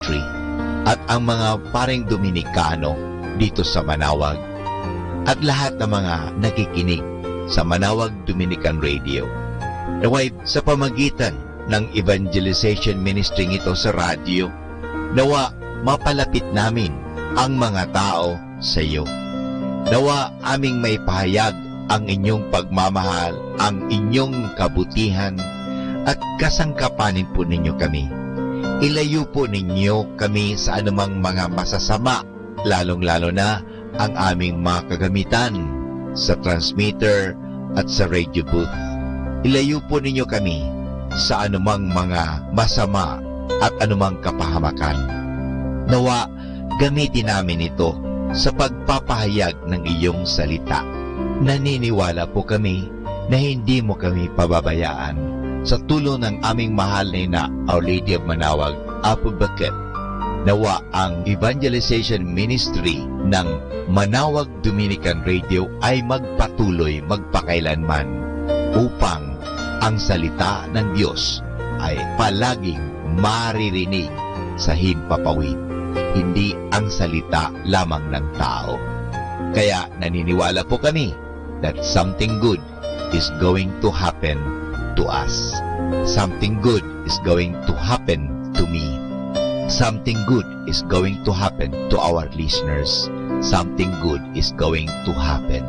Ministry at ang mga paring Dominikano dito sa Manaoag at lahat ng mga nakikinig sa Manaoag Dominican Radio. Naway sa pamagitan ng evangelization ministry ito sa radyo, nawa mapalapit namin ang mga tao sa iyo. Nawa aming may pahayag ang inyong pagmamahal, ang inyong kabutihan at kasangkapanin po ninyo kami. Ilayo po ninyo kami sa anumang mga masasama, lalong-lalo na ang aming mga kagamitan sa transmitter at sa radio booth. Ilayo po ninyo kami sa anumang mga masama at anumang kapahamakan. Nawa, gamitin namin ito sa pagpapahayag ng iyong salita. Naniniwala po kami na hindi mo kami pababayaan. Sa tulong ng aming mahal na ina, Our Lady of Manaoag, Apo Bakit, nawa ang evangelization ministry ng Manaoag Dominican Radio ay magpatuloy magpakailanman upang ang salita ng Diyos ay palaging maririnig sa himpapawid, hindi ang salita lamang ng tao. Kaya naniniwala po kami that something good is going to happen to us. Something good is going to happen to me. Something good is going to happen to our listeners. Something good is going to happen.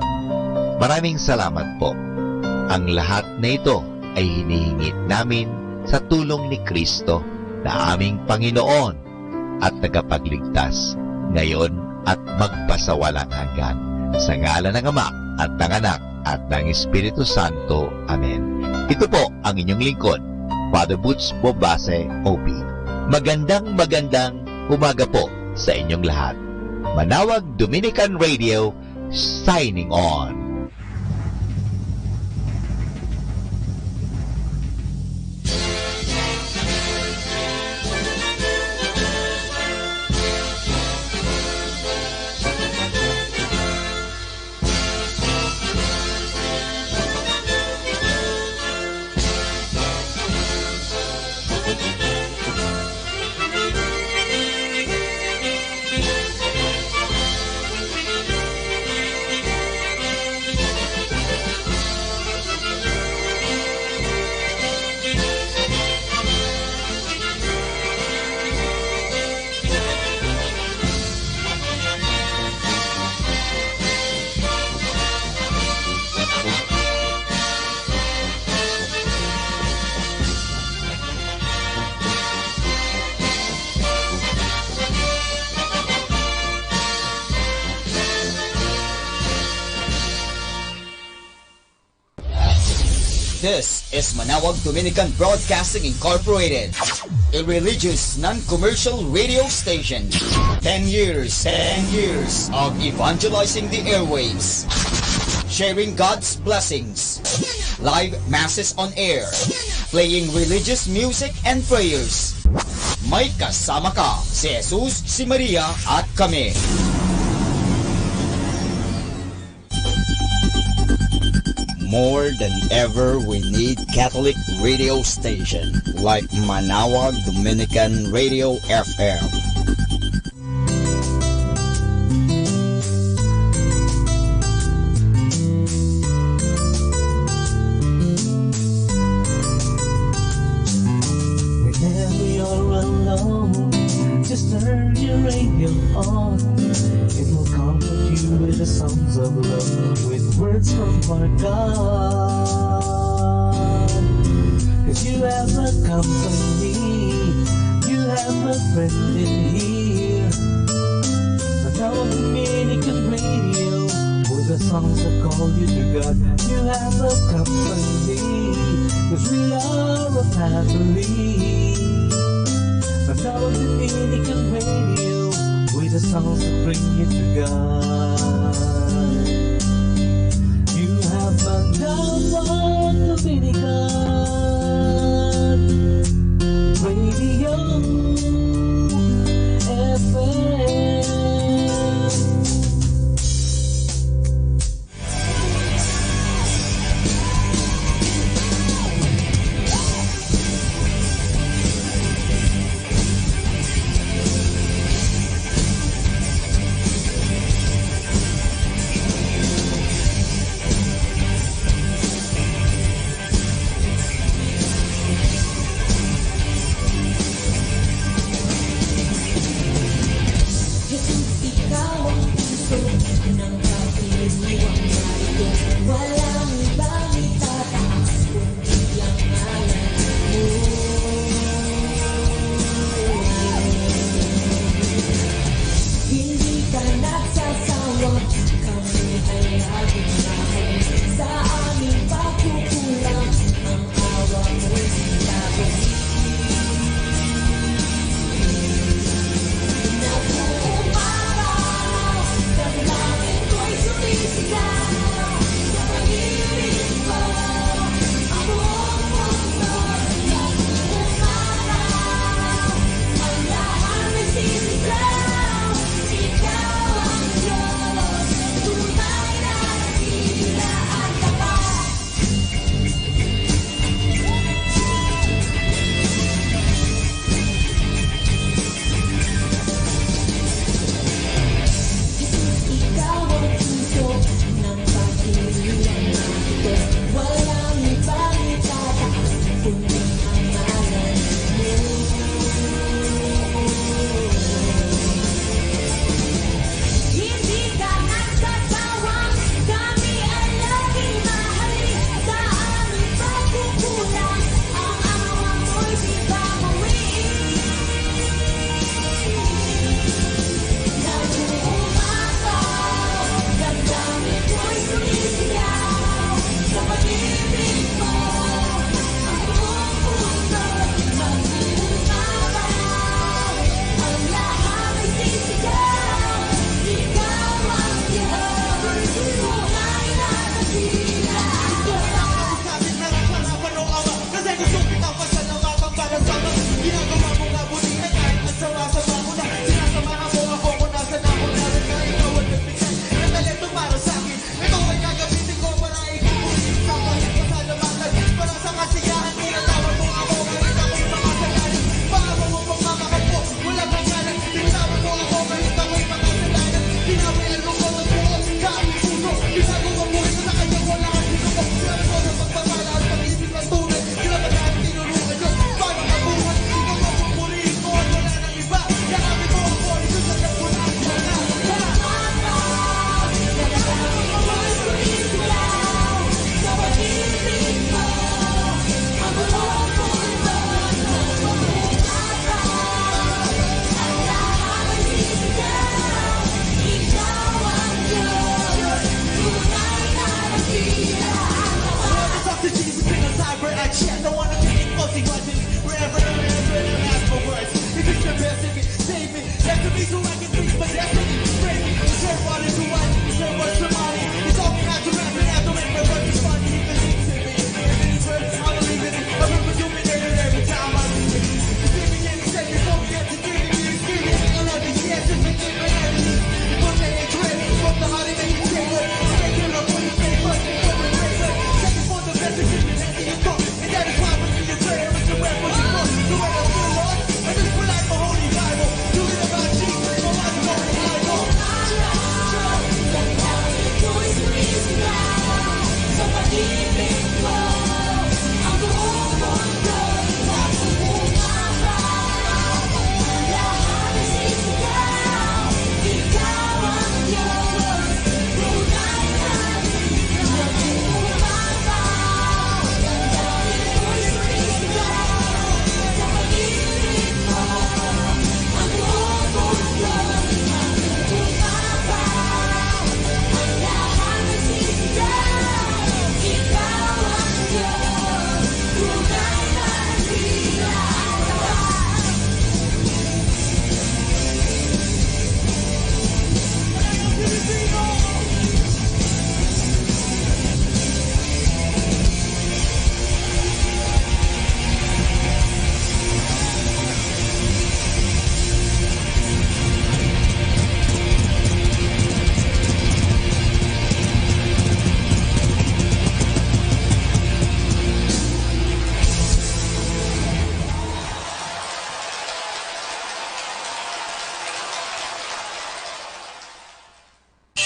Maraming salamat po. Ang lahat na ito ay hinihingit namin sa tulong ni Kristo na aming Panginoon at tagapagligtas ngayon at magpasawalang hanggan. Sa ngalan ng Ama at ng Anak at ng Espiritu Santo. Amen. Ito po ang inyong lingkod, Father Butch Bobase, OB. Magandang umaga po sa inyong lahat. Manaoag Dominican Radio, signing on. This is Manaoag Dominican Broadcasting Incorporated, a religious, non-commercial radio station. 10 years of evangelizing the airwaves, sharing God's blessings, live masses on air, playing religious music and prayers. May kasama ka, si Jesus, si Maria, at kami. More than ever, we need Catholic radio station like Manaoag Dominican Radio FM. Whenever you're alone, just turn your radio on. It will comfort you with the songs of love, with words from our God. 'Cause you have a company, you have a friend in here. Manaoag Dominican Radio, with the songs that call you to God. You have a company, 'cause we are a family. Manaoag Dominican Radio, with the songs that bring you to God. You have Manaoag Dominican Radio FM. blessing me, save me, left to me so I can reach my destiny. Bring me, turn water to wine, turn words to money. He taught me how to rap and how to make my work is funny. He believes in me, if it is worth, I believe in it. I will resume it every time I read it. He's giving and he said before we have to give it, he's giving it. And every chance to forgive my enemies. He put their hands ready, from the heart and make it tailored. Take him up when he came first, and when we're razor. Check it for the message in the next you come. And that is why when you pray, with your weapon, what you want. So when I feel Lord, I just feel like a holy Bible. Do it about Jesus, no matter what the Bible.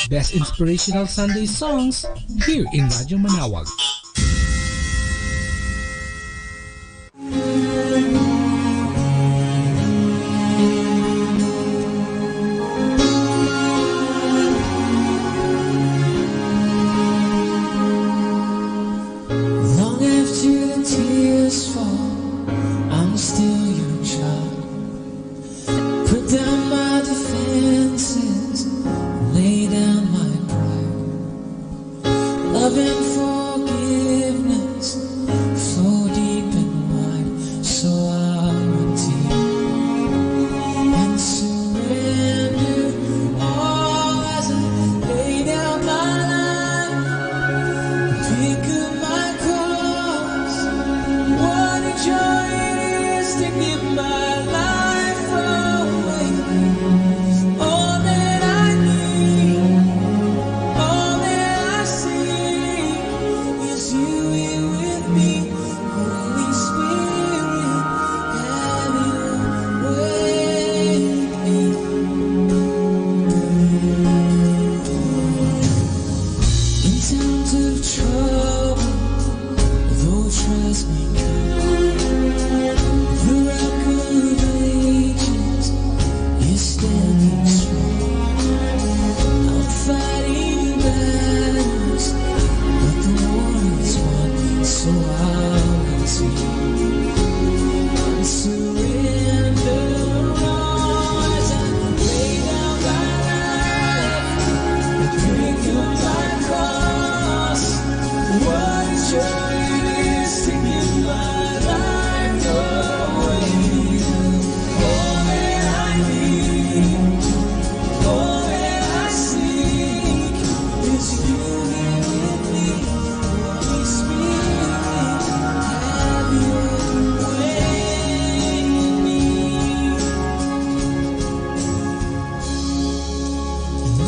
Best inspirational Sunday songs here in Radyo Manaoag. Long after the tears fall, I'm still your child. Put down my defenses, lay down my pride. Love and forgiveness flow deep and wide, so I'll run to you and surrender all as I lay down my life. Pick up my cross. What a joy it is to give my life away. All that I need, all that I seek is you here with me. Holy Spirit, have your way with me. In times of trouble, though trials may come, the rock of ages is standing strong. I'm fighting battles, but the war is won, so I'll run to you and surrender all as I lay down my life and pick up my cross. What a joy it is to give my life away. All that I need, all that I seek is you here with me. Holy Spirit, have your way in me.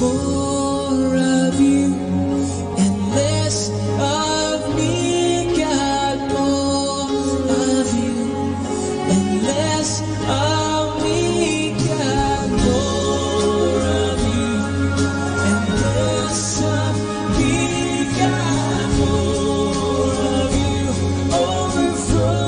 More of you and less of me, God. More of you and less of me, God. More of you and less of me, God. More of you overflow.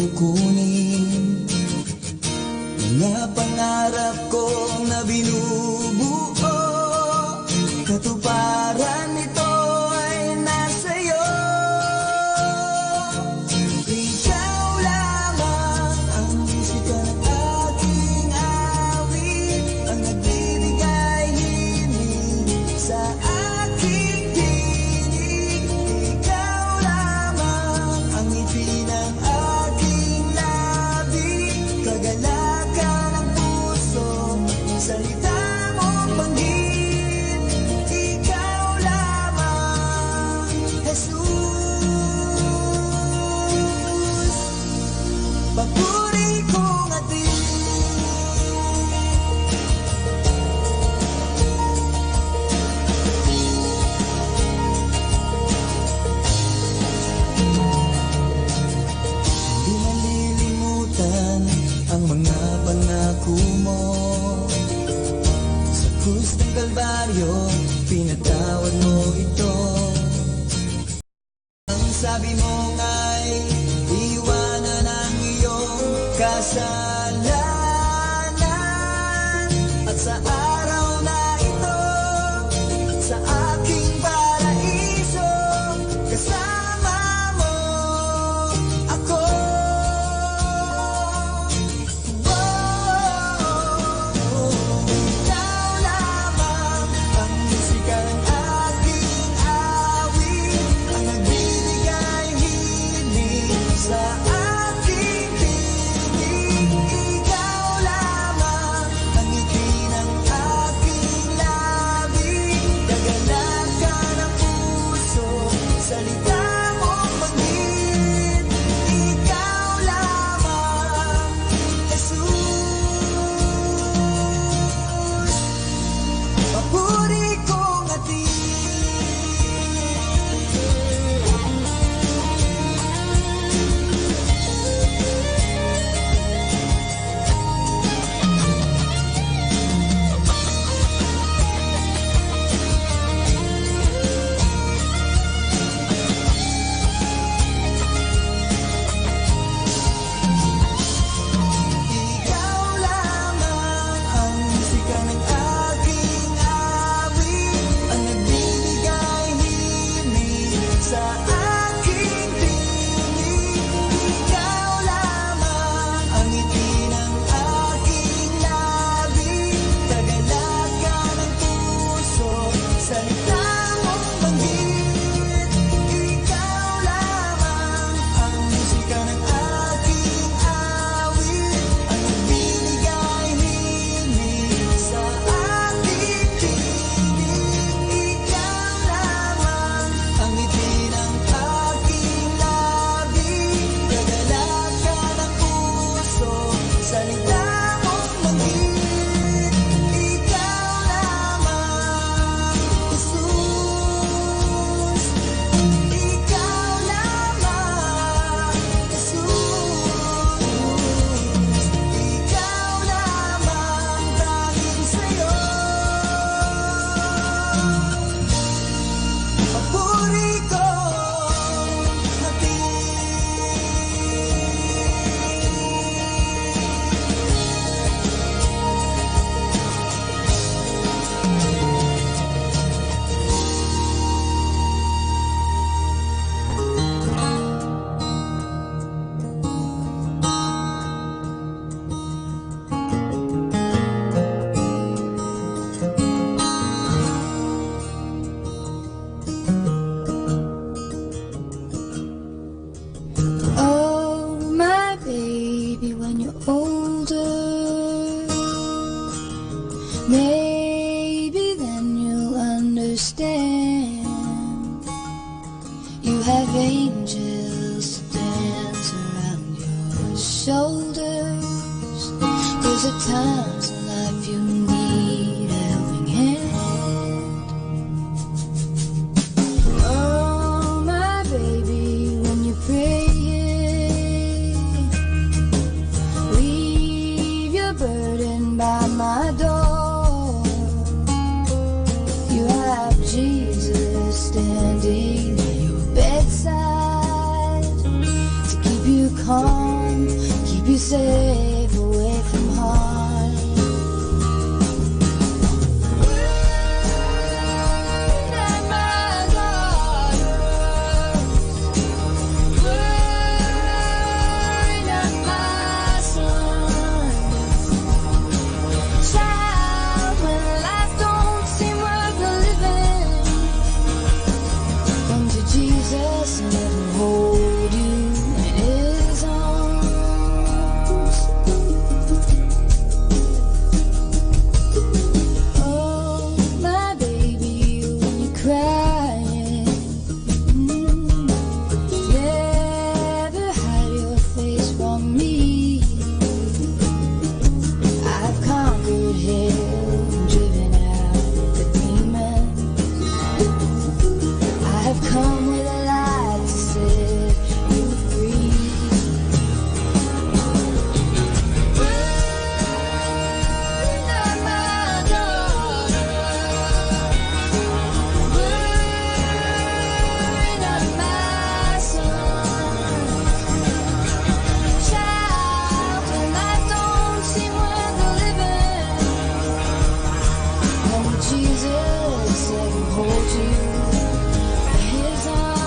kukunin. Mga pangarap ko na binubuo, katuparan nito ay nasa'yo. Ikaw lamang ang musika ng aking awit, ang nagbibigay himig sa aking tinig. Ikaw lamang ang ngiti ng aking labi, kagalakan ng puso, salita mong banggit. Ikaw lamang, Jesus, papuri kong atin. Di malilimutan ang mga pangako mo. Sa krus ng Kalbaryo, pinatawad mo ito. Ang sabi mo nga'y iwanan ang iyong kasalanan. At sa araw na ito, sa aking paraiso, kasama mo ako. Ikaw lamang ang musika ng aking awit, ang nagbibigay himig sa aking tinig. Ikaw lamang ang ngiti ng aking labi, kagalakan ng puso, salita mong banggit. Ikaw lamang, Jesus, papuri kong atin. Ikaw lamang ang musika ng aking awit, ang nagbibigay himig sa aking tinig. Ikaw lamang ang ngiti ng aking labi, kagalakan ng puso, salita mong banggit. Ikaw lamang ang musika ng aking awit, ang nagbibigay himig sa aking tinig. Ikaw lamang ang ngiti ng aking labi, kagalakan ng puso, salita mong banggit. Ikaw lamang, Jesus. Ikaw lamang, Jesus. Ikaw lamang, dahil sa'yo papuri kong atin. Oh, my baby, when you're older, maybe then you'll understand. You have angels to dance around your shoulders, 'cause at times in life you need a helping hand. Oh, my baby, when you pray, leave your burden by my door. You have Jesus standing at your bedside to keep you calm you safe away from harm. Word at my daughter, word at my son. Child, when life don't seem worth the living, come to Jesus and let him hold you in his arms. Oh, my baby, when you're crying, never hide your face from me. I've conquered hell and driven out the demons. I have come with a light to set you free. Word at my daughter, word at my son. Child, when life don't seem worth the living, come to Jesus, let him hold you in his arms.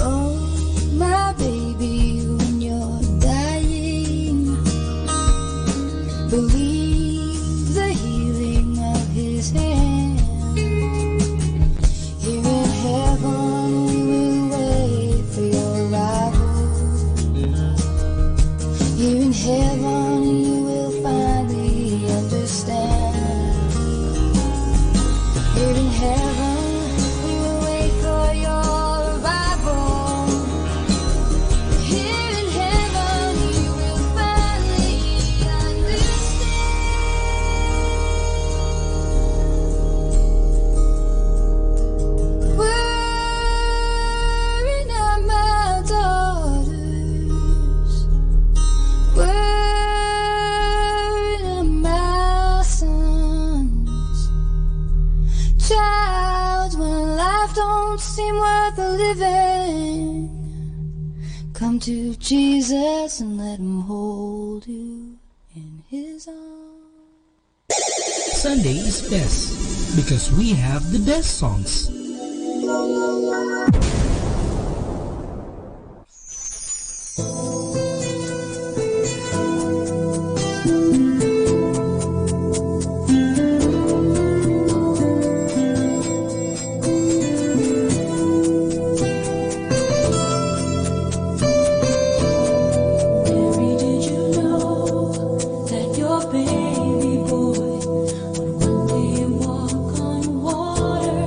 Oh, my baby, when you're dying, believe the healing of his hand. Here in heaven, we will wait for your arrival. Here in heaven, you will finally understand. Here in heaven, we will wait for your arrival. Here in heaven, you will finally understand. Worrying at my daughters, worrying at my sons. Child, when life don't seem worth the living, come to Jesus and let him hold you in his arms. Sunday is best because we have the best songs. Mary, did you know that your baby boy would one day walk on water?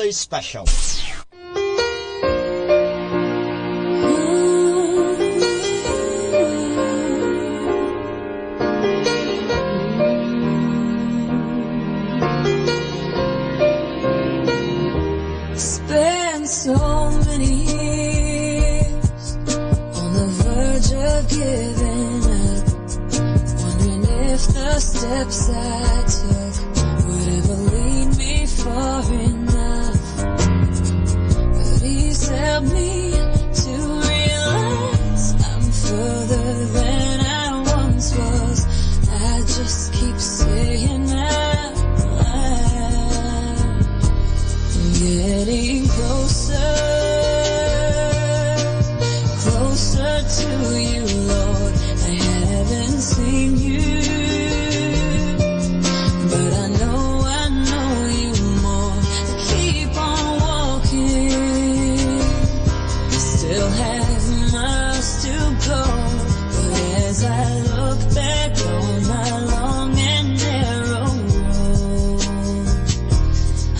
holiday special. Spent so many years on the verge of giving up, wondering if the steps I took would ever lead me far enough. But he's helped me to realize I'm further than I once was. I just keep saying out loud, getting closer, closer to you, Lord. I haven't seen you, but I know you more. I keep on walking, I still have miles to go. But as I look back on my long and narrow road,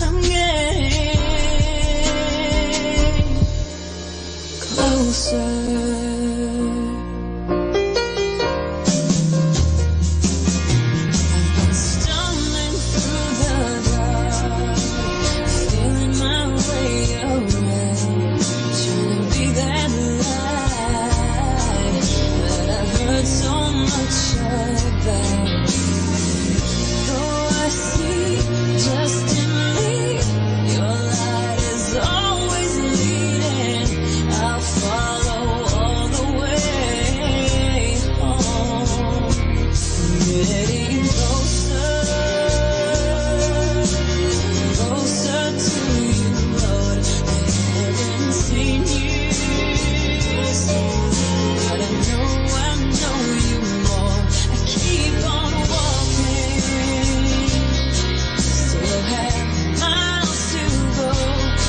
I'm getting closer. I've been stumbling through the dark, feeling my way around, trying to be that light that I've heard so much about. Though I see just dimly, your light is always leading. I'll follow all the way home. Getting closer, closer to you, Lord. I haven't seen you, but I know you more. I keep on walking, still have miles to go.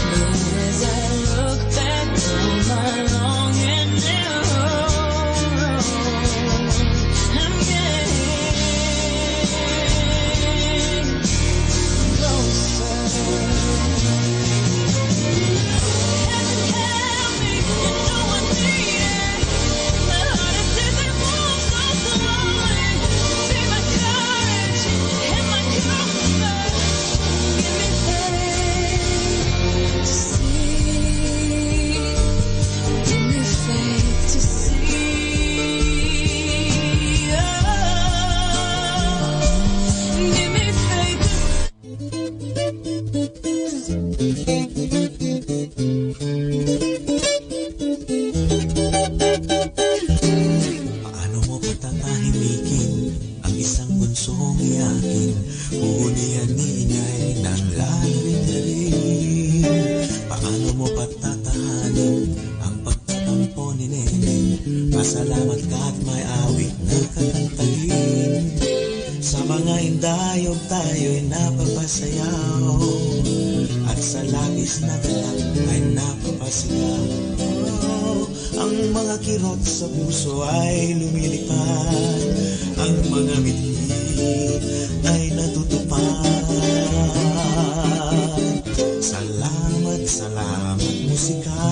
But as I look back on my long and narrow road, I'm getting closer. Heaven help me, you know I need it. My heart is dizzy, moves so slowly. Be my courage and my comfort. Give me faith to see. Give me faith to see. Oh, give me faith to Paano mo patatahimikin ang isang bunsong iyakin? Hunihan niingay ng lalawin. Paano mo patatahanin ang pagtatampo ni Neneng? Pasalamat ka at may awit na kakantahin. Sa mga indayog tayo'y napapasayaw, at sa labis na galak ay napapasigaw. Ang mga kirot sa puso ay lumilipad, ang mga mithi ay natutupad. Salamat, salamat musika,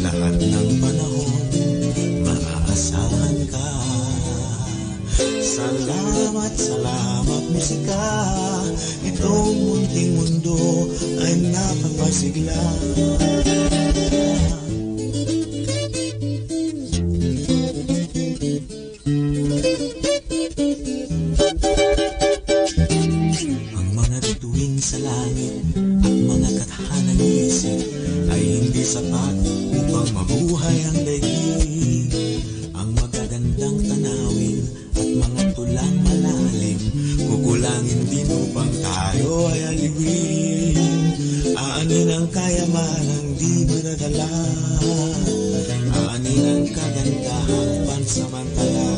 lahat ng panahon maaasahan ka. Salamat, salamat musika, itong munting mundo ay napapasigla. Ang mga bituin sa langit at mga katahanang isip ay hindi sapat upang mabuhay ang daigdig. Ang magagandang tanawin at mga tulang malalim, kukulangin din upang tayo ay aliwin. Aanin ang kayamanang di madadala, aanin ang kagandahang pansamantala.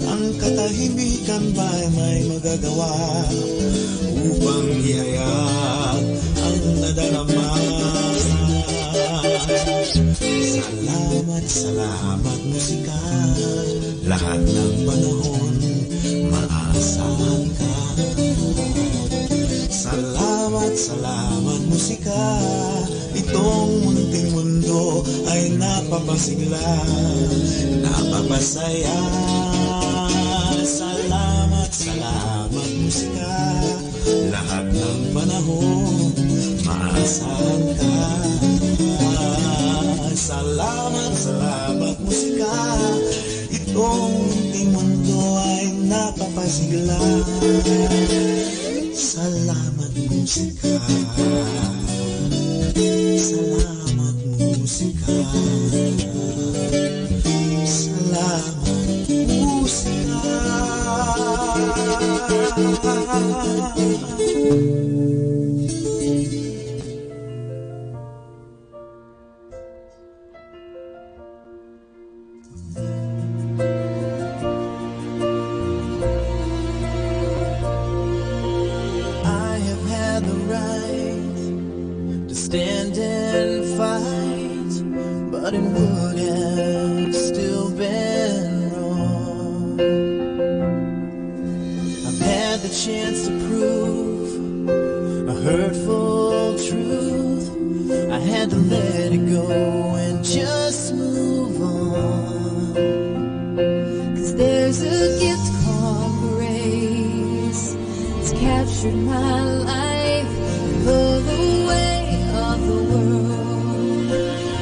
Ang katahimikan ba'y may magagawa upang ihayag ang nadarama? Salamat, salamat musika, lahat ng panahon maaasahan ka. Salamat, salamat musika. Itong munting mundo ay napapasigla, napapasaya. Salamat, salamat musika. Lahat ng panahon, maasahan ka. Salamat, salamat musika. Itong munting mundo ay napapasigla. Salamat musika. Salamat musika. Salamat musika. I have had the right to stand and fight, but it would have still been wrong. I've had the chance to prove a hurtful truth. I had to let it go and just move on. 'Cause there's a gift called grace. It's captured my life. Though the way of the world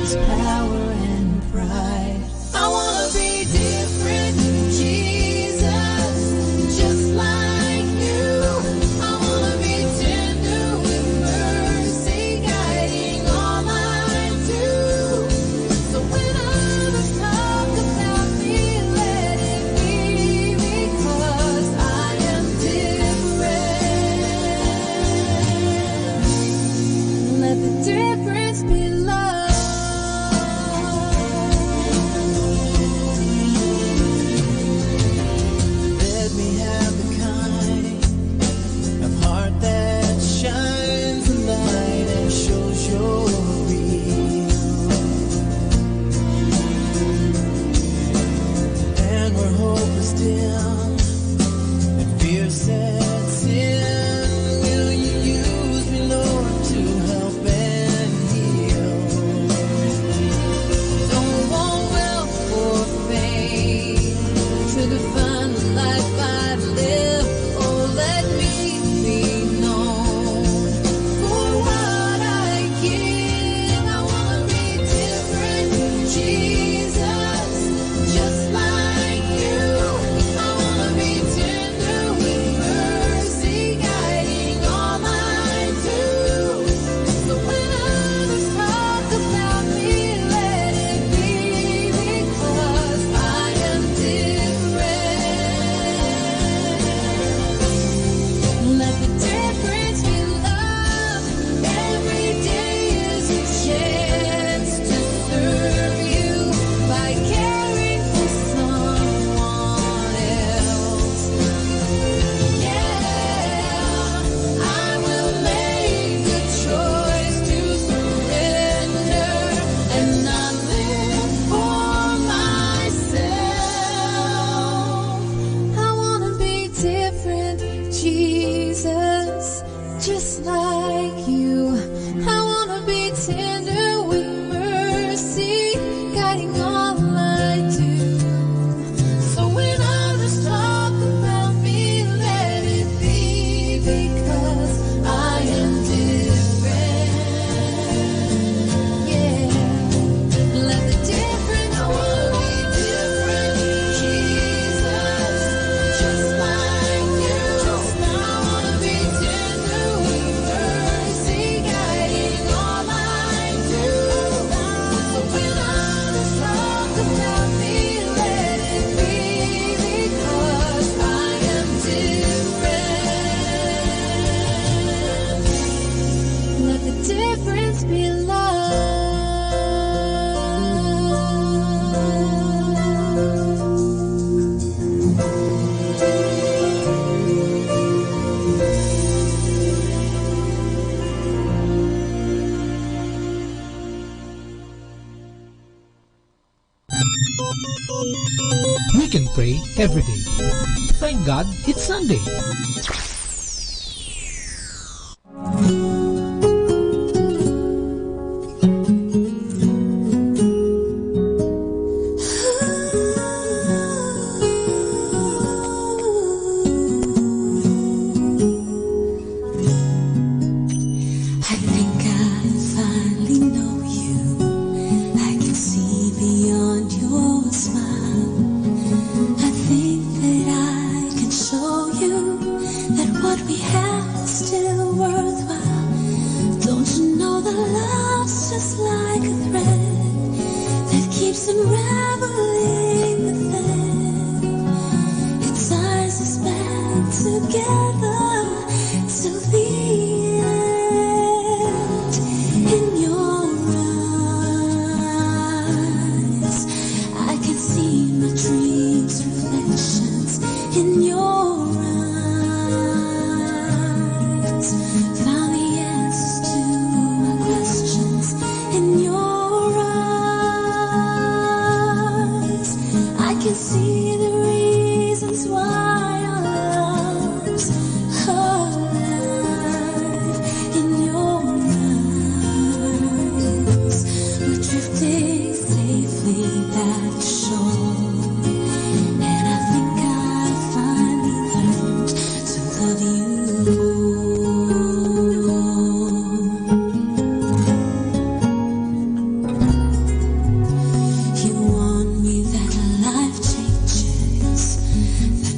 is power and pride, I wanna be different, Jesus, just like you. I wanna be tender with mercy, guiding all I do. So when others talk about me, let it be because I am different. Let the difference be love. Let me have the kind of heart that shines the light and shows you're real. And where hope is dim and fear sets in, will you use me, Lord, to help and heal? Don't want wealth or fame to define the life I live. Oh, let me be known for what I give. I wanna be different, Jesus, just like you. I wanna be tender with mercy, guiding all I do. So when others talk about me, let it be because I am different. Let the difference be love. Every day is a chance to serve you by caring for someone else. Yeah, I will make a choice to surrender and not live for myself. I wanna be different, Jesus, just like you. I wanna be tender with mercy, guiding all I do. So when others talk about me, let it be because I am different. Yeah, let the difference. I wanna be different, Jesus, just like you. I wanna be tender with mercy, guiding all I do. So when others talk about me, let it be because I am different. Let the difference be love. We can pray every day. Thank God it's Sunday. beyond your smile. I think that I can show you that what we have is still worthwhile. Don't you know that love's just like a thread that keeps unraveling within? It ties us back together till the end. In your eyes, I can see my dreams' reflections. In your eyes, found the answers to my questions. In your eyes, I can see the reasons why our love's alive. In your eyes, we're drifting safely back to shore, and I think I finally learned to love you more. You warned me that life changes, that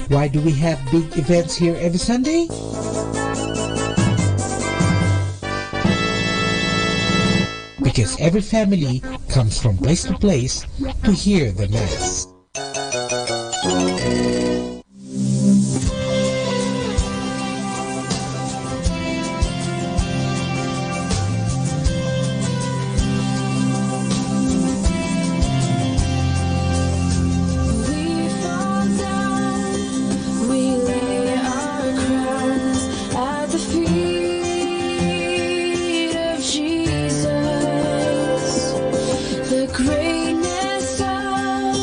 Why do we have big events here every Sunday? Because every family comes from place to place to hear the Mass. Greatness of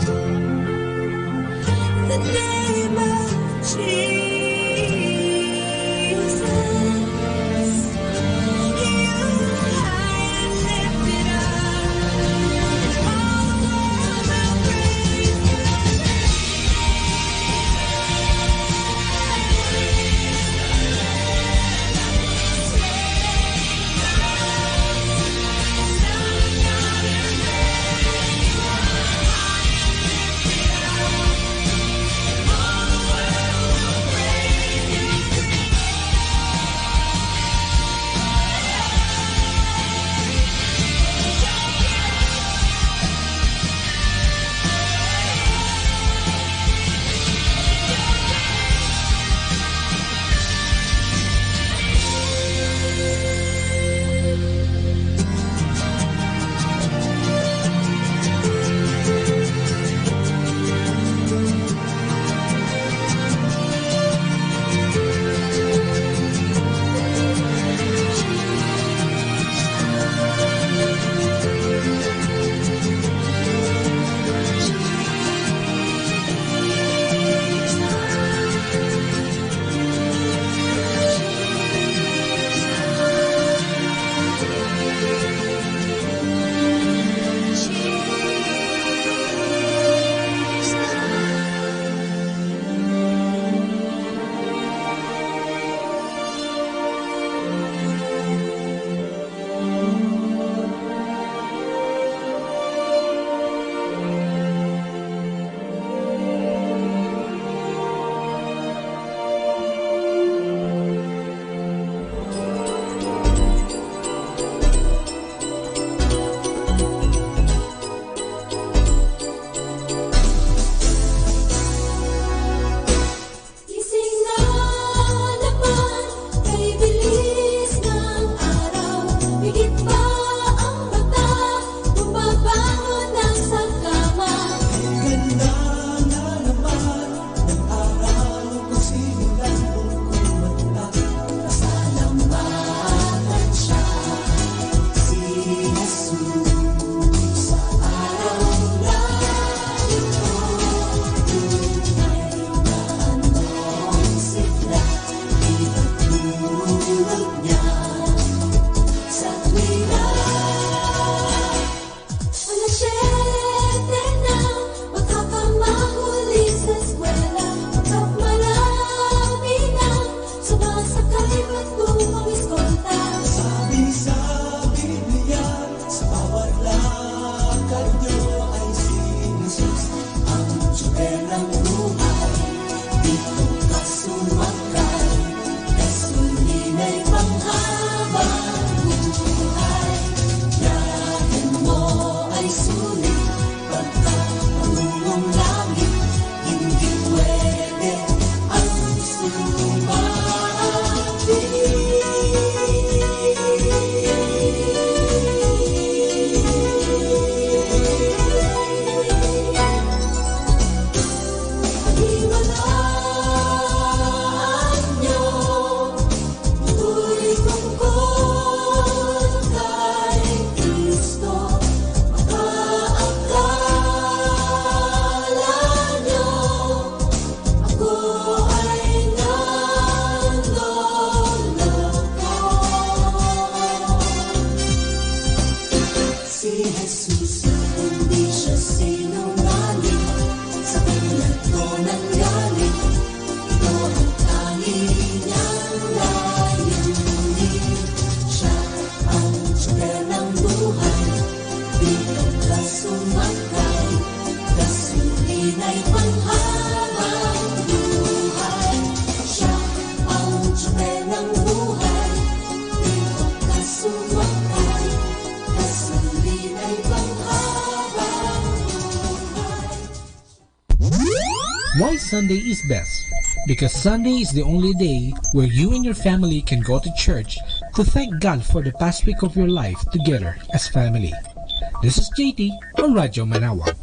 The name of Jesus, you high and lifted up, all the world will praise your Why Sunday is best? Because Sunday is the only day where you and your family can go to church to thank God for the past week of your life together as family. This is JT on Radyo Manaoag.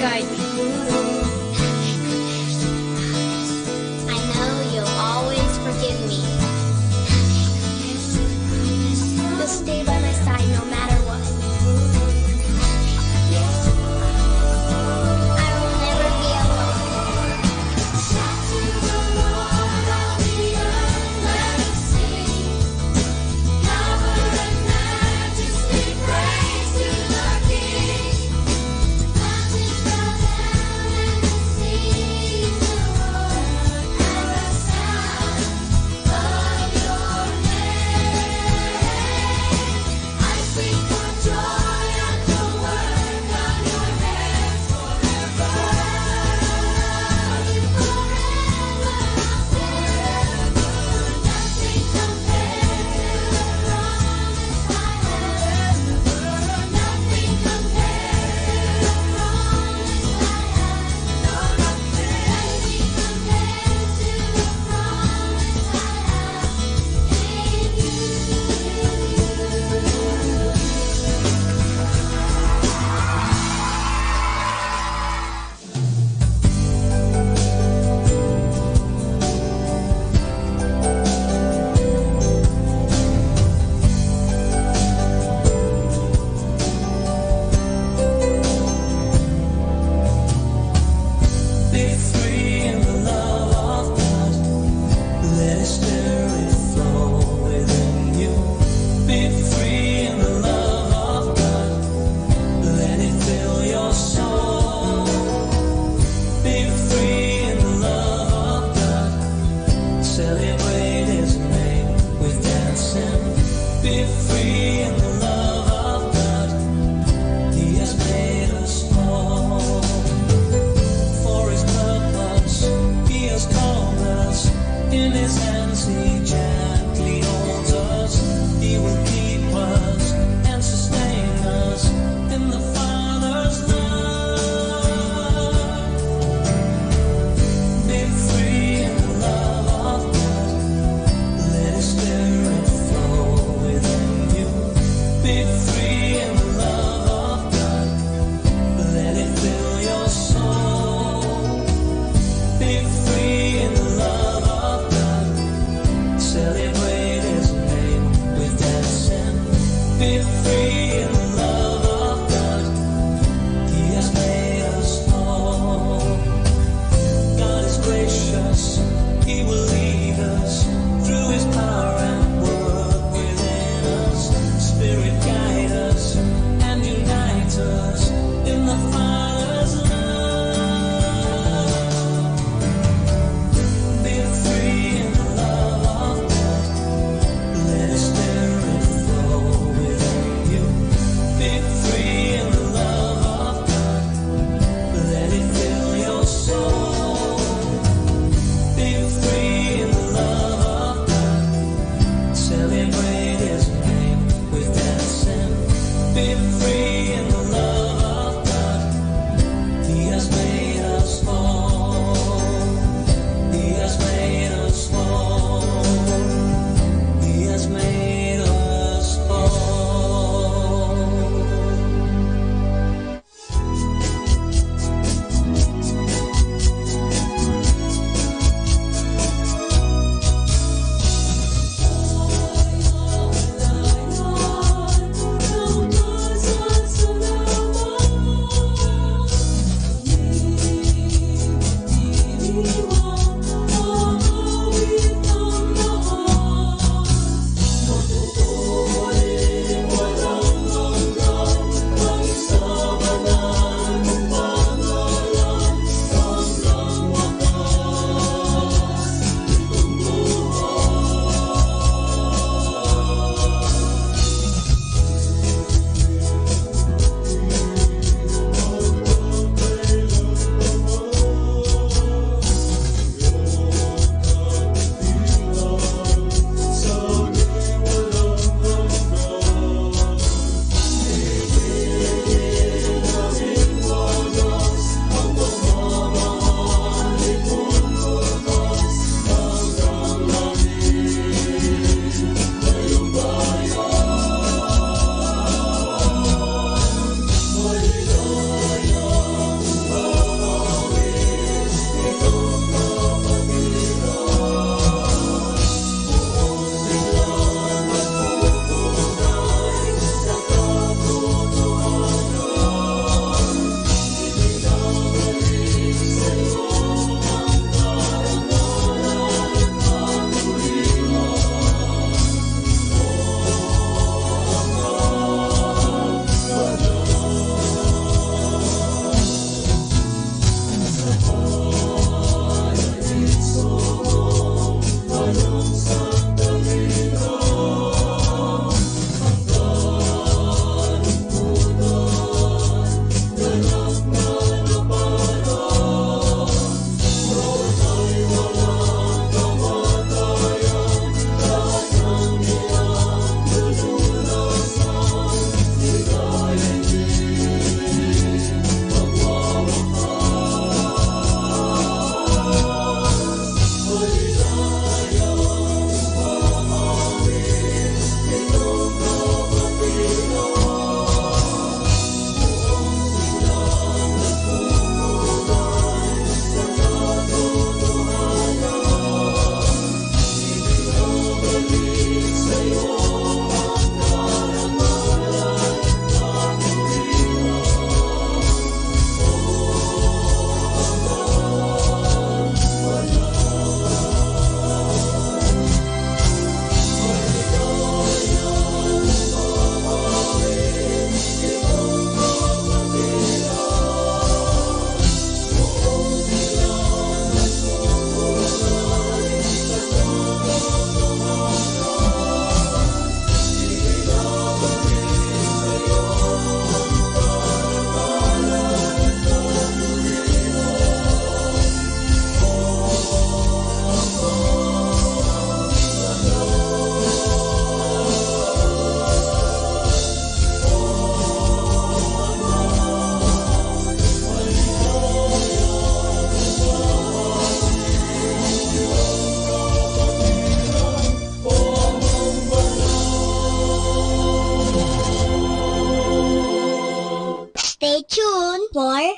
guide me. I know you'll always forgive me. You'll stay by my side no matter what. I will never be alone. Shout to the Lord, all the earth, let us sing. Power and majesty, praise to the King. Mountains bow down.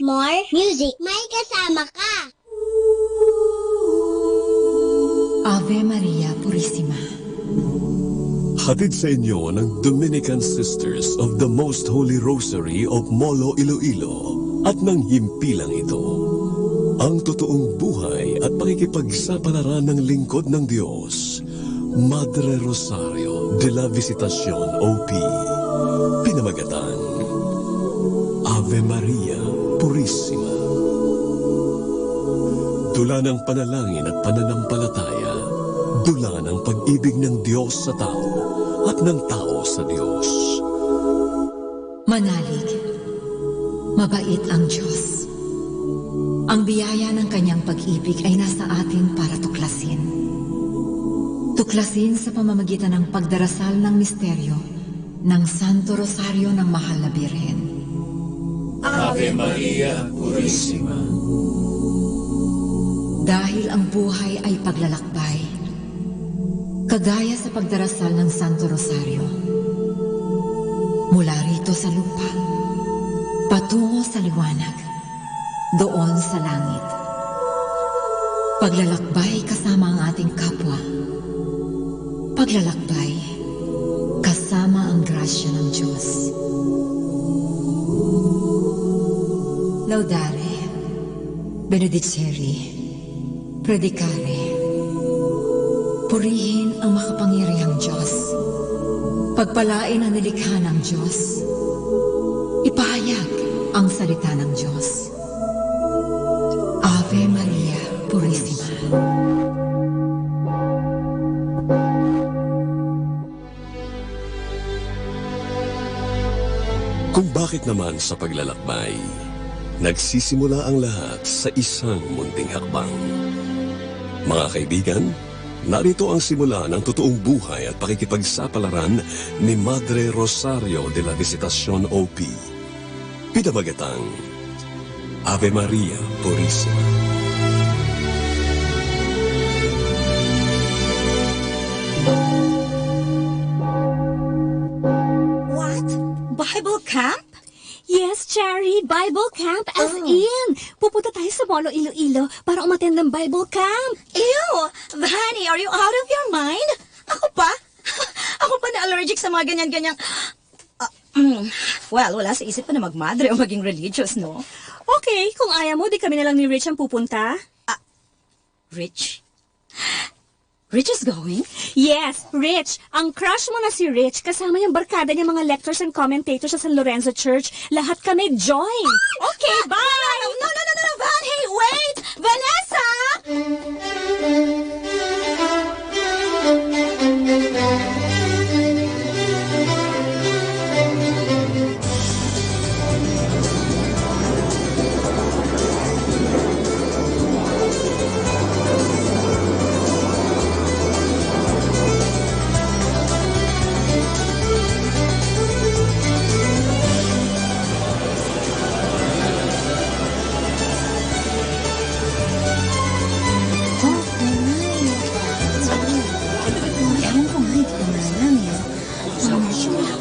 more music. May kasama ka. Ave Maria Purissima. Hatid sa inyo ng Dominican Sisters of the Most Holy Rosary of Molo, Iloilo at ng himpilang ito. Ang totoong buhay at pakikipagsapalaran ng lingkod ng Diyos, Madre Rosario de la Visitacion OP. Pinamagatang Ave Maria Purissima. Dula ng panalangin at pananampalataya, dula ng pag-ibig ng Diyos sa tao at ng tao sa Diyos. Manalig, mabait ang Diyos. Ang biyaya ng kanyang pag-ibig ay nasa atin para tuklasin. Tuklasin sa pamamagitan ng pagdarasal ng misteryo ng Santo Rosario ng Mahal na Birhen. Ave Maria Purissima. Dahil ang buhay ay paglalakbay, kagaya sa pagdarasal ng Santo Rosario. Mula rito sa lupa, patungo sa liwanag, doon sa langit. Paglalakbay kasama ang ating kapwa. Paglalakbay kasama ang grasya ng Diyos. Laudare, benedicere, predicare. Purihin ang makapangyarihang Diyos. Pagpalain ang nilikha ng Diyos. Ipahayag ang salita ng Diyos. Ave Maria Purissima. Kung bakit naman sa paglalakbay, nagsisimula ang lahat sa isang munting hakbang. Mga kaibigan, narito ang simula ng totoong buhay at pakikipagsapalaran ni Madre Rosario de la Visitacion OP. Pinamagatang Ave Maria Purissima. What? Bible camp? Yes, Cherry, Bible camp as in. Pupunta tayo sa Molo, Iloilo para umattend ng Bible camp. Ew! Vanny, are you out of your mind? Ako pa? Ako pa na allergic sa mga ganyan-ganyang... Well, wala sa isip pa na magmadre o maging religious, no? Okay, kung ayaw mo, di kami na lang ni Rich ang pupunta. Rich? Rich is going? Yes, Rich. Ang crush mo na si Rich, kasama yung barkada niya mga lectors and commentators sa San Lorenzo Church. Lahat kami join. Okay, bye! No, Van! Hey, wait! Vanessa!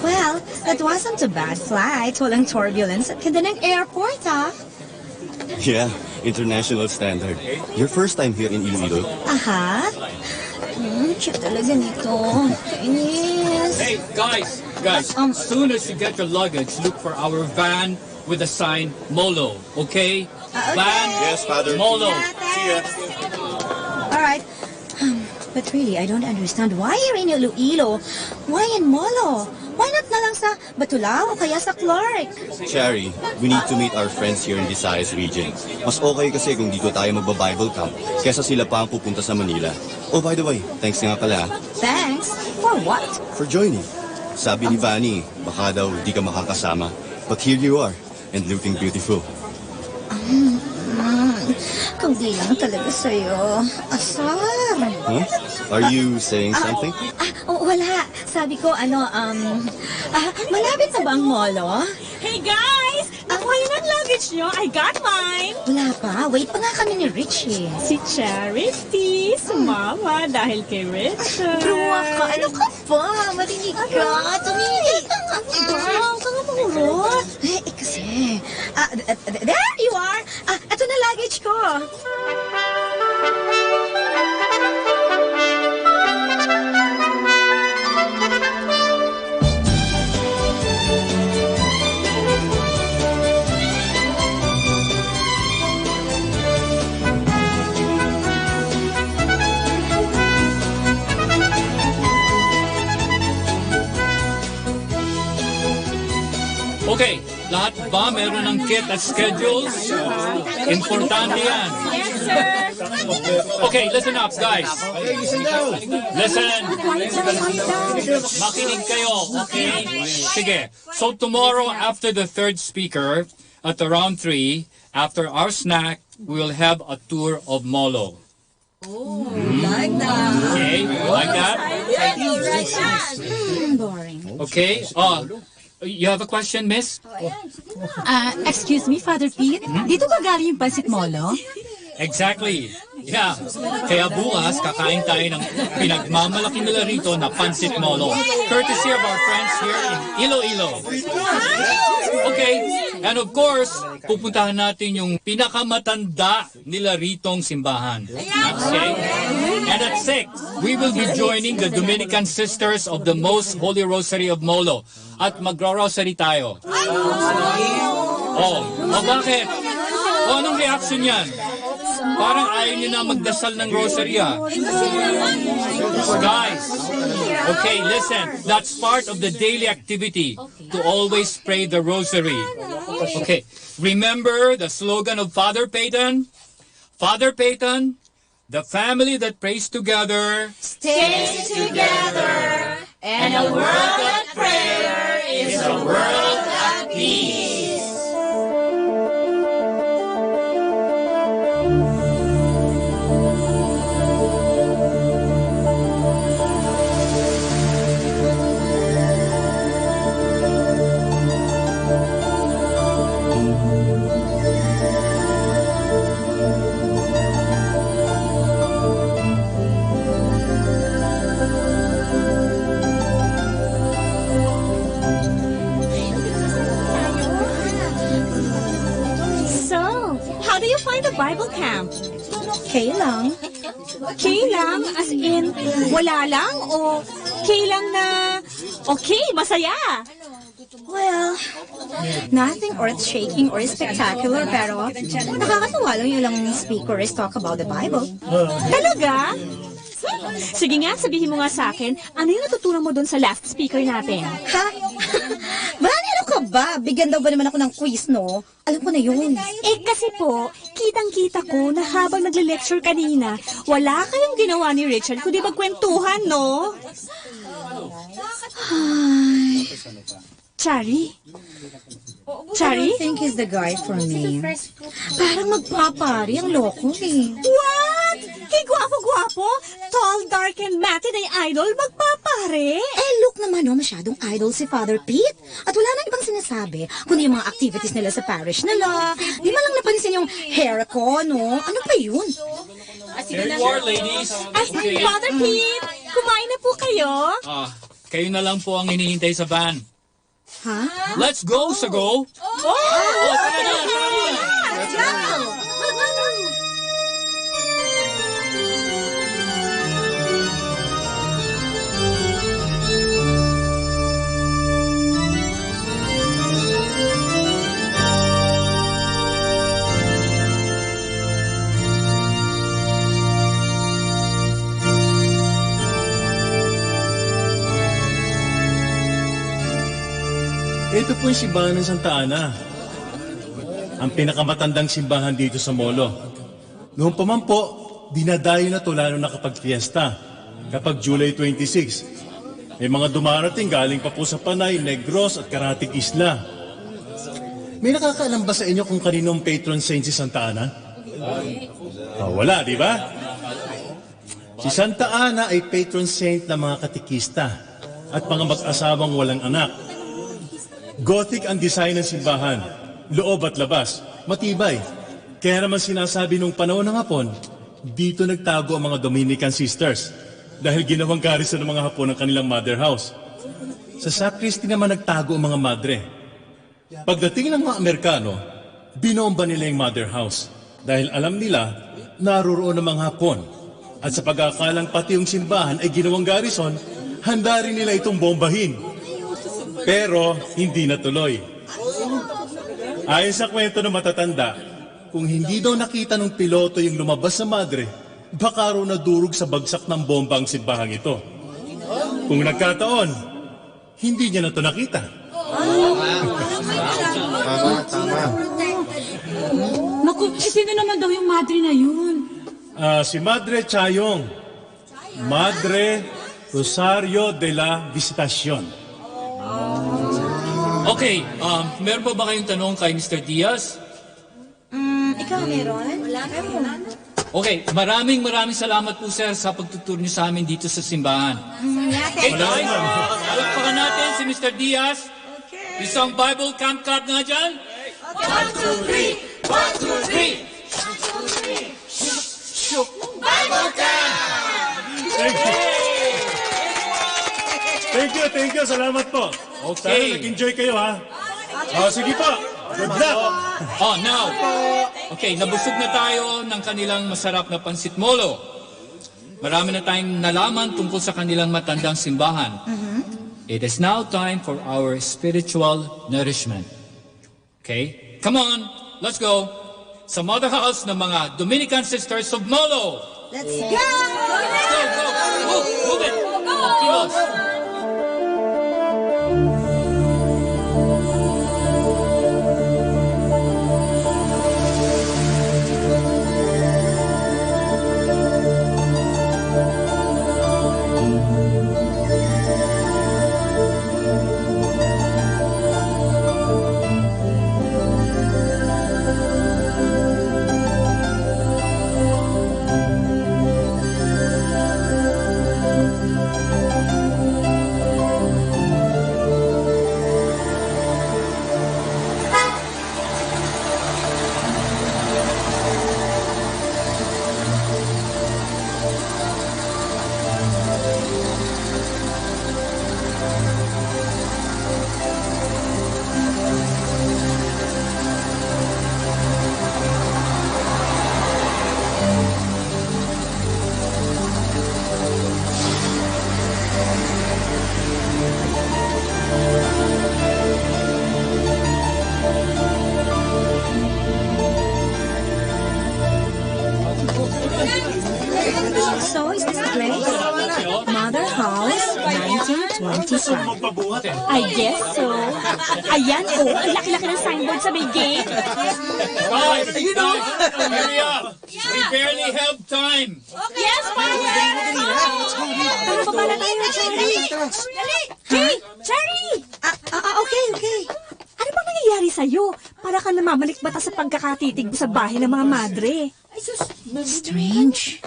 Well, that wasn't a bad flight. Walang turbulence at ganda ng airport, Yeah, international standard. Your first time here in Iloilo? Aha. Cute talaga nito. Kainis. Hey, guys, as soon as you get your luggage, look for our van with the sign Molo, okay? Van, Yes, Father. Molo. See ya. All right. But really, I don't understand. Why here in Iloilo? Why in Molo? Why not na lang sa Batulao o kaya sa Clark? Cherry, we need to meet our friends here in Visayas region. Mas okay kasi kung dito tayo magba-Bible camp kesa sila pa ang pupunta sa Manila. Oh, by the way, thanks nga pala. Thanks? For what? For joining. Sabi ni Vanny, baka daw di ka makakasama. But here you are, and looking beautiful. Kung di lang talaga sa'yo. Asar. Huh? Are you saying something? Wala. Sabi ko, malapit na ba ang molo? Hey guys! Nakuha niyo ng luggage niyo. I got mine. Wala pa. Wait pa nga kami ni Richie. Si Charity, sumama dahil kay Richard. Bruwa ka. Ano ka ba? Marinig ka. Tumigil ka nga. Huwag ka nga mangurot. Kasi kasi. There you are. Ito na luggage ko. Okay, lahat ba meron ng kit at schedules? Importante yan. Yes, sir. Okay, listen up, guys. Listen. Makinig kayo, okay? Sige. So tomorrow, after the third speaker, at around 3, after our snack, we'll have a tour of Molo. Like that. Okay, like that? Boring. Okay. You have a question, miss? Excuse me, Father Pete? Dito ba galing yung pansit molo? Exactly. Yeah. Kaya bukas, kakain tayo ng pinagmamalaki nila rito na pansit molo. Courtesy of our friends here in Iloilo. Okay. And of course, pupuntahan natin yung pinakamatanda nila ritong simbahan. Okay? And at 6, we will be joining the Dominican Sisters of the Most Holy Rosary of Molo. At magra-rosary tayo. Bakit? Anong reaction yan? Parang ayaw nyo na magdasal ng rosary, Guys, okay, listen. That's part of the daily activity to always pray the rosary. Okay, remember the slogan of Father Peyton? Father Peyton, the family that prays together Stays together, and a world of prayer is a world at peace. Bible camp? Okay lang. Okay lang? As in, wala lang? O okay lang na okay, masaya? Well, nothing earth-shaking or spectacular, pero nakakatawa lang yung ilang speakers talk about the Bible. Talaga? Sige nga, sabihin mo nga sa akin, ano yung natutunan mo doon sa last speaker natin? Ha? Brani, ano ka ba? Bigyan daw ba naman ako ng quiz, no? Alam ko na yun. Kasi po, kitang-kita ko na habang nagle-lecture kanina, wala kayong ginawa ni Richard kundi magkwentuhan, no? Ay. Chari? I don't think he's the guy for me. Parang magpapari ang loko eh. What? Hey, gwapo-gwapo? Tall, dark, and matted ay idol, magpapare? Look naman, masyadong idol si Father Pete. At wala nang ibang sinasabi, kundi yung mga activities nila sa parish nila. Di man lang napansin yung hair ko, no? Ano pa yun? Here you are, ladies. Okay. Father Pete, kumain na po kayo? Kayo na lang po ang hinihintay sa van. Ha? Let's go, Sago! Tara na! Let's go! Ito po yung simbahan ng Santa Ana. Ang pinakamatandang simbahan dito sa Molo. Noon pa man po, dinadayo na to lalo na kapag fiesta. Kapag July 26. May mga dumarating galing pa po sa Panay, Negros at Karatig Isla. May nakakaalam ba sa inyo kung kaninong patron saint si Santa Ana? Wala, di ba? Si Santa Ana ay patron saint ng mga katikista at mga mag-asawang walang anak. Gothic ang design ng simbahan, loob at labas, matibay. Kaya naman sinasabi nung panahon ng Hapon, dito nagtago ang mga Dominican Sisters dahil ginawang garrison ng mga Hapon ang kanilang mother house. Sa sacristy naman nagtago ang mga madre. Pagdating ng mga Amerikano, binomba nila yung mother house dahil alam nila naroroon ang mga Hapon. At sa pag-aakalang pati yung simbahan ay ginawang garrison, handa rin nila itong bombahin. Pero hindi natuloy. Ayon sa kwento ng matatanda, kung hindi daw nakita ng piloto yung lumabas sa madre, baka raw nadurog sa bagsak ng bomba ang simbahang ito. Kung nagkataon, hindi niya na ito nakita. Tama. Naku, sino naman daw yung madre na yun? Si Madre Chayong, Madre Rosario de la Visitacion. Okay, meron pa ba kayong tanong kay Mr. Diaz? Ikaw meron? Wala. Okay, maraming salamat po sir sa pagtuturo niyo sa amin dito sa simbahan. Okay guys, palakpakan natin si Mr. Diaz. Isang Bible Camp Club nga dyan. 1, 2, 3! 1, 2, 3! Bible Camp! Thank you. Salamat po. Okay. Sana nag-enjoy kayo, ha? Sige po. Good luck. Now. Okay, nabusog na tayo ng kanilang masarap na pansit molo. Marami na tayong nalaman tungkol sa kanilang matandang simbahan. It is now time for our spiritual nourishment. Okay? Come on, let's go. Sa mother house ng mga Dominican Sisters of Molo. Let's go! Let's go. Move it. Kilos. So, is this the place? Mother House, 1925. I guess so. Ayan, ang laki-laki ng signboard sa may gate. Guys, hurry up. We barely have time. Yes, Father! Tara, baba na tayo, Cherry. Hey, Cherry! Okay. Ano bang nangyayari sa'yo? Para ka namamalikbata sa pagkakatitig mo sa bahay ng mga madre. Strange.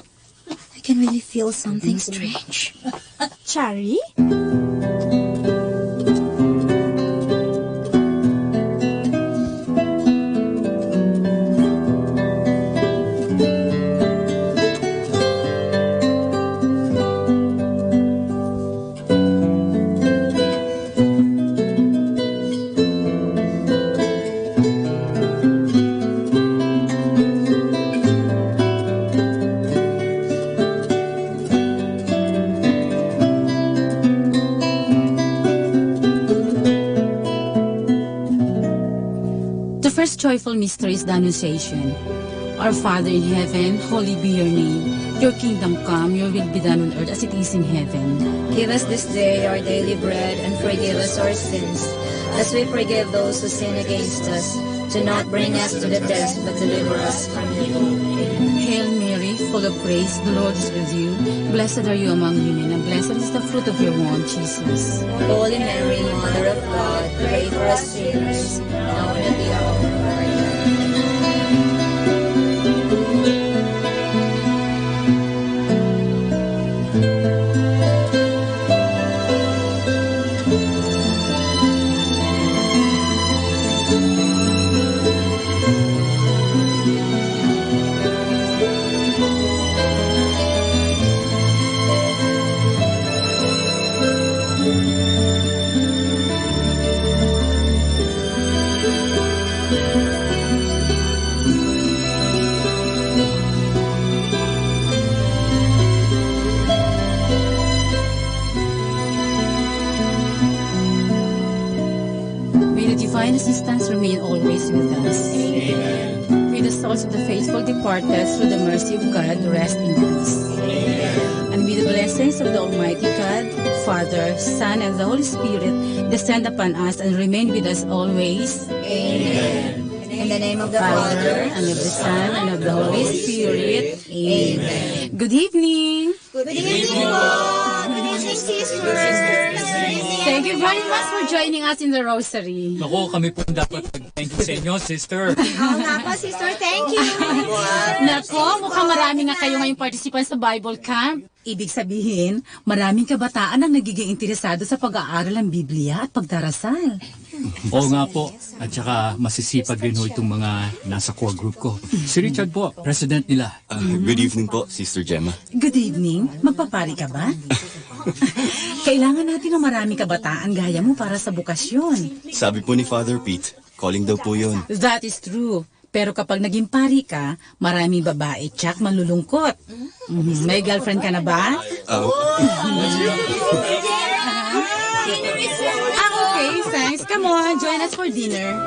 I can really feel something strange. Cherry? First joyful mystery is the Annunciation. Our Father in heaven, holy be your name. Your kingdom come, your will be done on earth as it is in heaven. Give us this day our daily bread and forgive us our sins, as we forgive those who sin against us. Do not bring us to the test, but deliver us from evil. Hail Mary, full of grace, the Lord is with you. Blessed are you among women, and blessed is the fruit of your womb, Jesus. Holy Mary, Mother of God, pray for us sinners, now and at the hour of our death. remain always with us. Amen. May the souls of the faithful departed through the mercy of God rest in peace. Amen. And may the blessings of the Almighty God, Father, Son, and the Holy Spirit descend upon us and remain with us always. Amen. In the name of the Father, Father, and of the Son, and of the Holy Spirit. Amen. Good evening. Good evening po. Good evening, sisters. Thank you very much for joining us in the Rosary. Naku, kami po dapat mag-thank you sa inyo, sister. Oo nga po, sister. Thank you. Nako, mukhang marami nga kayo ngayong participants sa Bible Camp. Ibig sabihin, maraming kabataan ang nagiging interesado sa pag-aaral ng Biblia at pagdarasal. Oo nga po. At saka masisipag rin ho itong mga nasa core group ko. Si Richard po, president nila. Good evening po, Sister Gemma. Good evening. Magpapari ka ba? Kailangan natin ng maraming kabataan gaya mo para sa bukasyon. Sabi po ni Father Pete, calling daw po yun. That is true. Pero kapag naging pari ka, maraming babae tsak malulungkot. May girlfriend ka na ba? Okay, thanks. Come on, join us for dinner.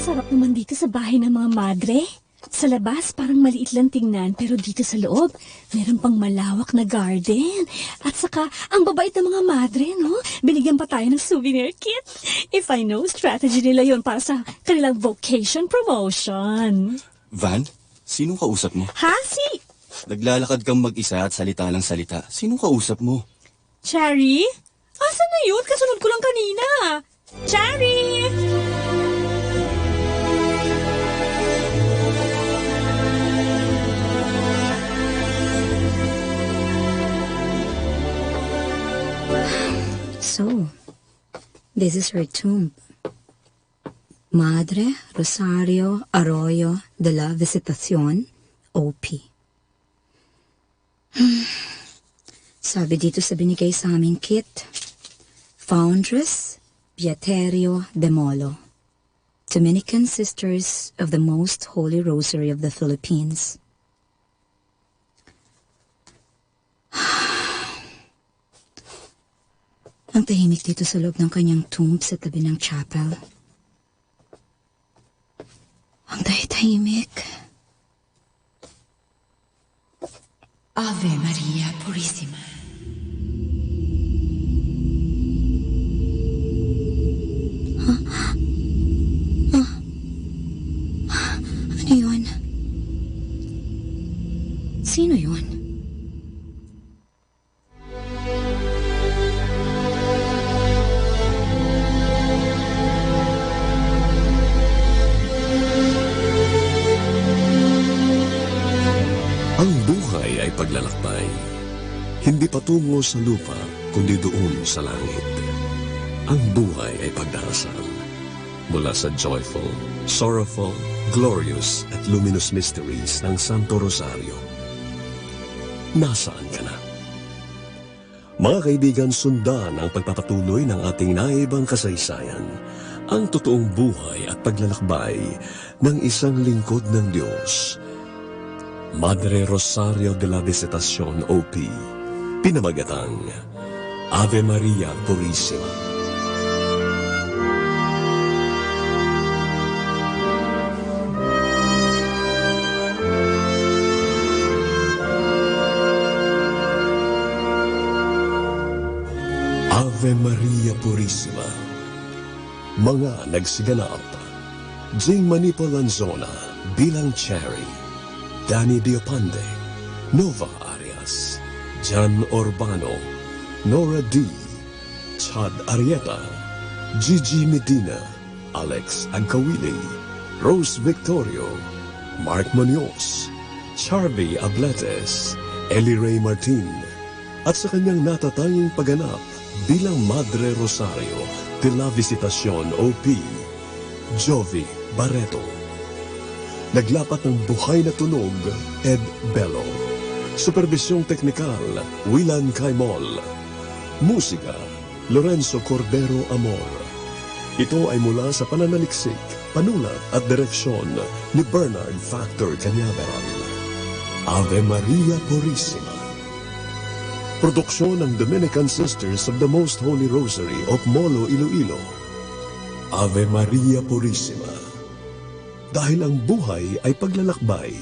Sarap naman dito sa bahay ng mga madre. Sa labas, parang maliit lang tingnan, pero dito sa loob, meron pang malawak na garden. At saka, ang babait ng mga madre, no? Binigyan pa tayo ng souvenir kit. If I know, strategy nila yon para sa kanilang vocation promotion. Van, sinong kausap mo? Ha? Si Naglalakad kang mag-isa at salita lang salita. Sinong kausap mo? Cherry? Asan na yun? Kasunod ko lang kanina. Cherry! So, this is her tomb. Madre Rosario Arroyo de la Visitación, OP. Sabi dito sa binigay sa aming kit, Foundress Beaterio de Molo, Dominican Sisters of the Most Holy Rosary of the Philippines. Ang tahimik dito sa loob ng kanyang tomb sa tabi ng chapel. Ang tahimik. Ave Maria Purissima. Ano yun? Sino yun? Ang buhay ay paglalakbay, hindi patungo sa lupa, kundi doon sa langit. Ang buhay ay pagdarasal, mula sa joyful, sorrowful, glorious at luminous mysteries ng Santo Rosario. Nasaan ka na? Mga kaibigan, sundan ang pagpapatuloy ng ating naibang kasaysayan, ang totoong buhay at paglalakbay ng isang lingkod ng Diyos, Madre Rosario de la Visitación, OP, pinamagatang Ave Maria Purissima. Ave Maria Purissima. Mga nagsiganap, Jing Manipolanzona bilang Cherry, Danny Diopande, Nova Arias, Jan Urbano, Nora D, Chad Arieta, Gigi Medina, Alex Agkawili, Rose Victorio, Mark Munoz, Charvy Abletes, Ellie Ray Martin, at sa kanyang natatanging pagganap bilang Madre Rosario de la Visitacion OP, Jovi Barreto. Naglapat ng buhay na tunog, Ed Bello. Supervisyong teknikal, Willan Caimol. Musika, Lorenzo Cordero Amor. Ito ay mula sa pananaliksik, panulat at direksyon ni Bernard Factor Cañaveral. Ave Maria Purísima. Produksyon ng Dominican Sisters of the Most Holy Rosary of Molo, Iloilo. Ave Maria Purísima. Dahil ang buhay ay paglalakbay,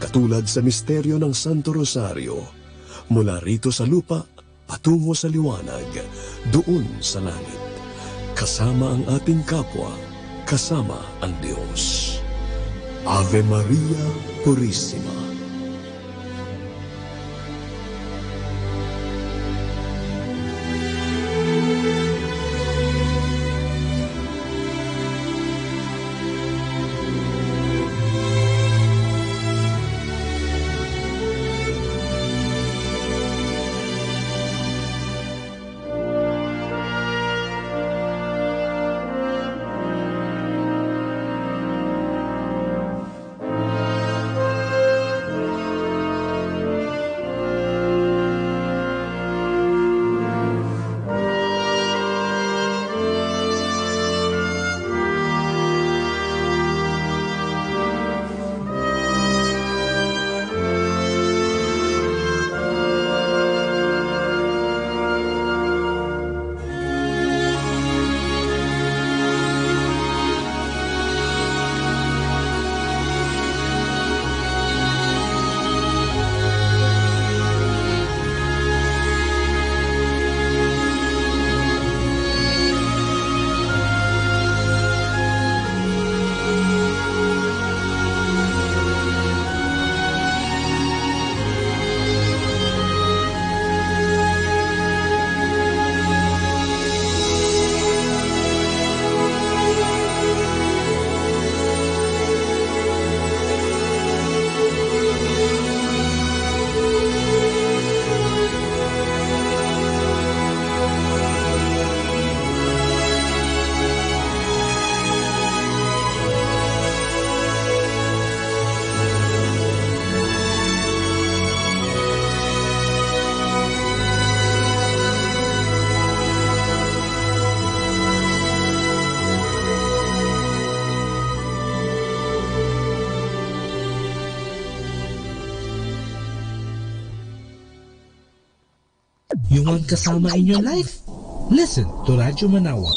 katulad sa misteryo ng Santo Rosario, mula rito sa lupa, patungo sa liwanag, doon sa langit. Kasama ang ating kapwa, kasama ang Diyos. Ave Maria Purísima. You want kasama in your life? Listen to Radyo Manaoag.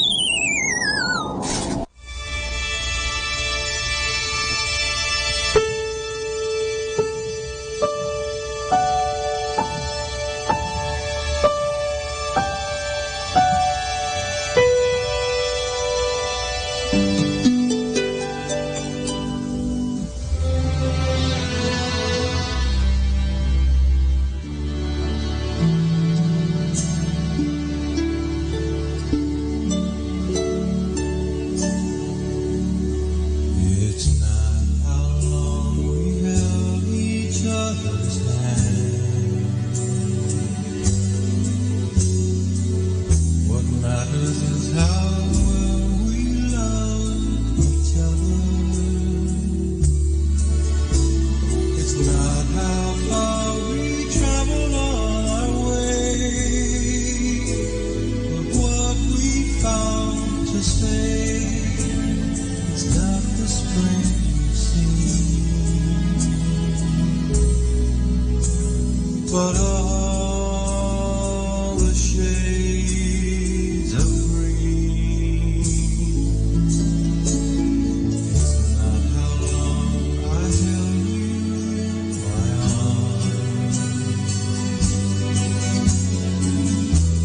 But all the shades of green, it's not how long I held you in my arms.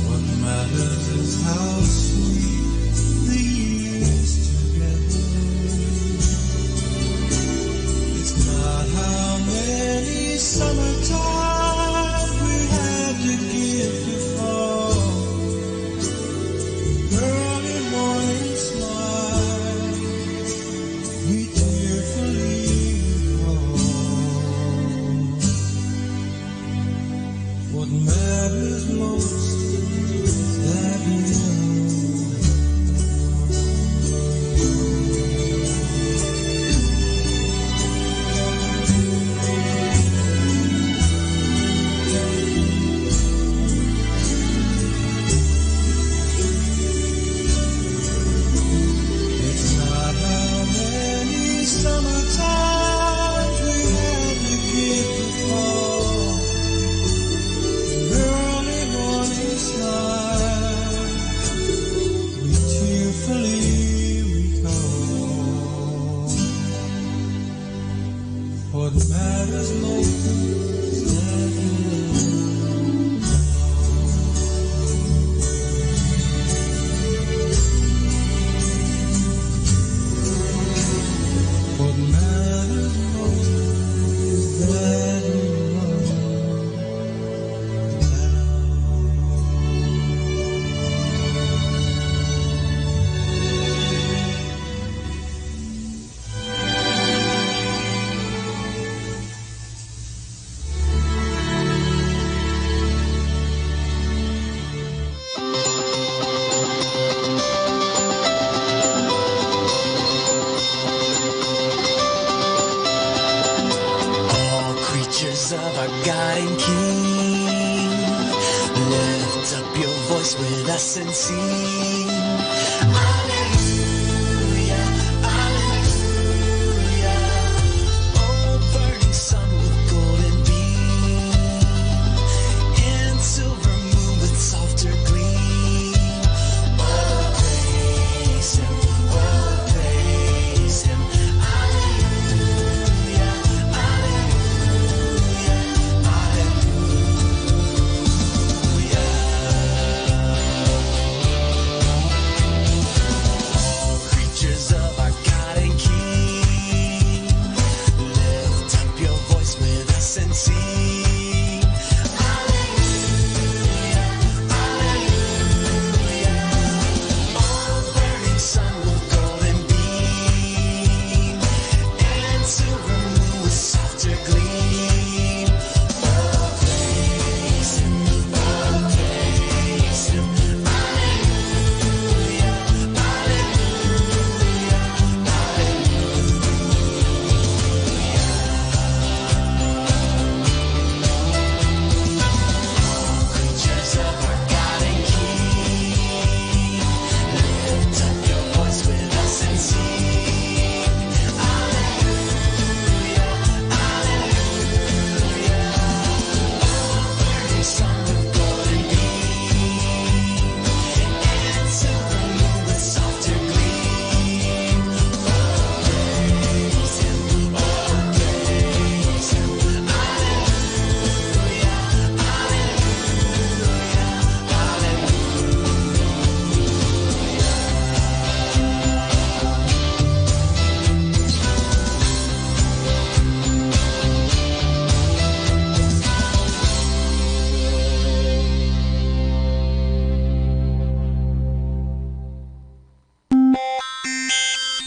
What matters is how sweet the years together. It's not how many summertime we Of our God and King, lift up your voice with us and sing. Alleluia, alleluia. Oh, burning sun with golden beam, and silver moon with softer gleam. Oh, praise Him, oh, praise Him. Alleluia, alleluia.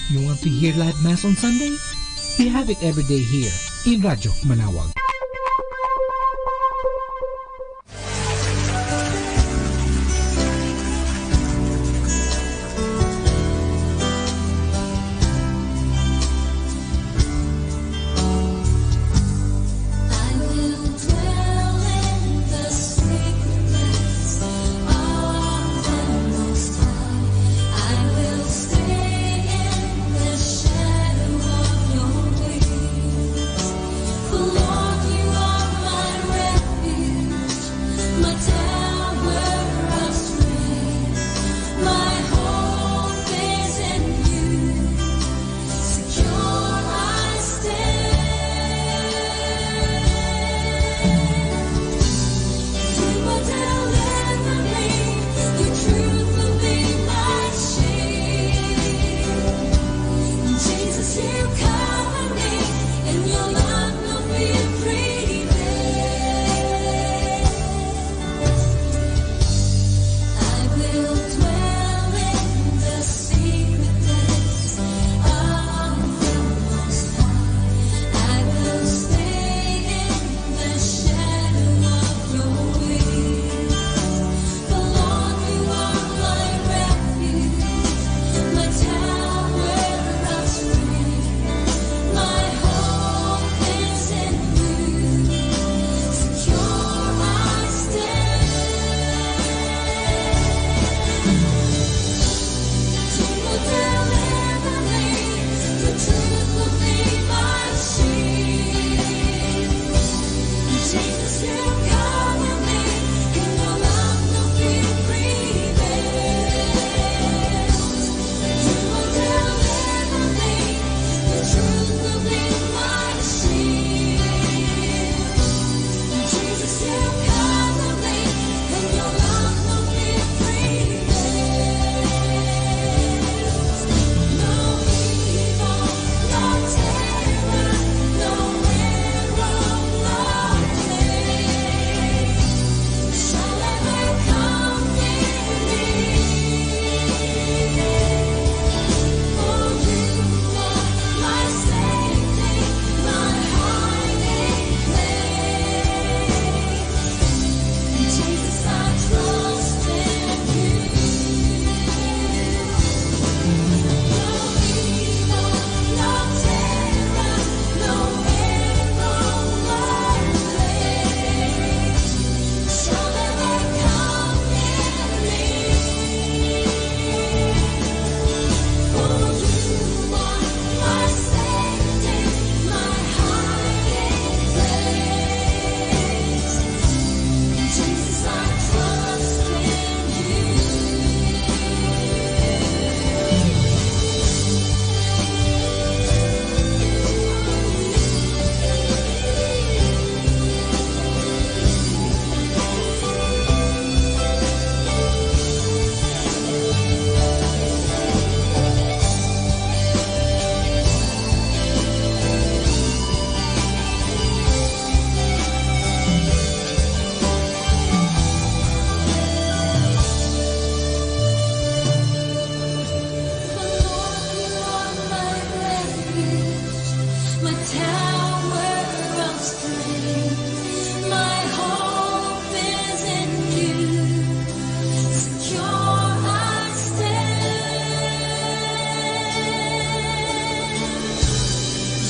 You want to hear live mass on Sunday? We have it every day here in Radyo Manaoag. Lord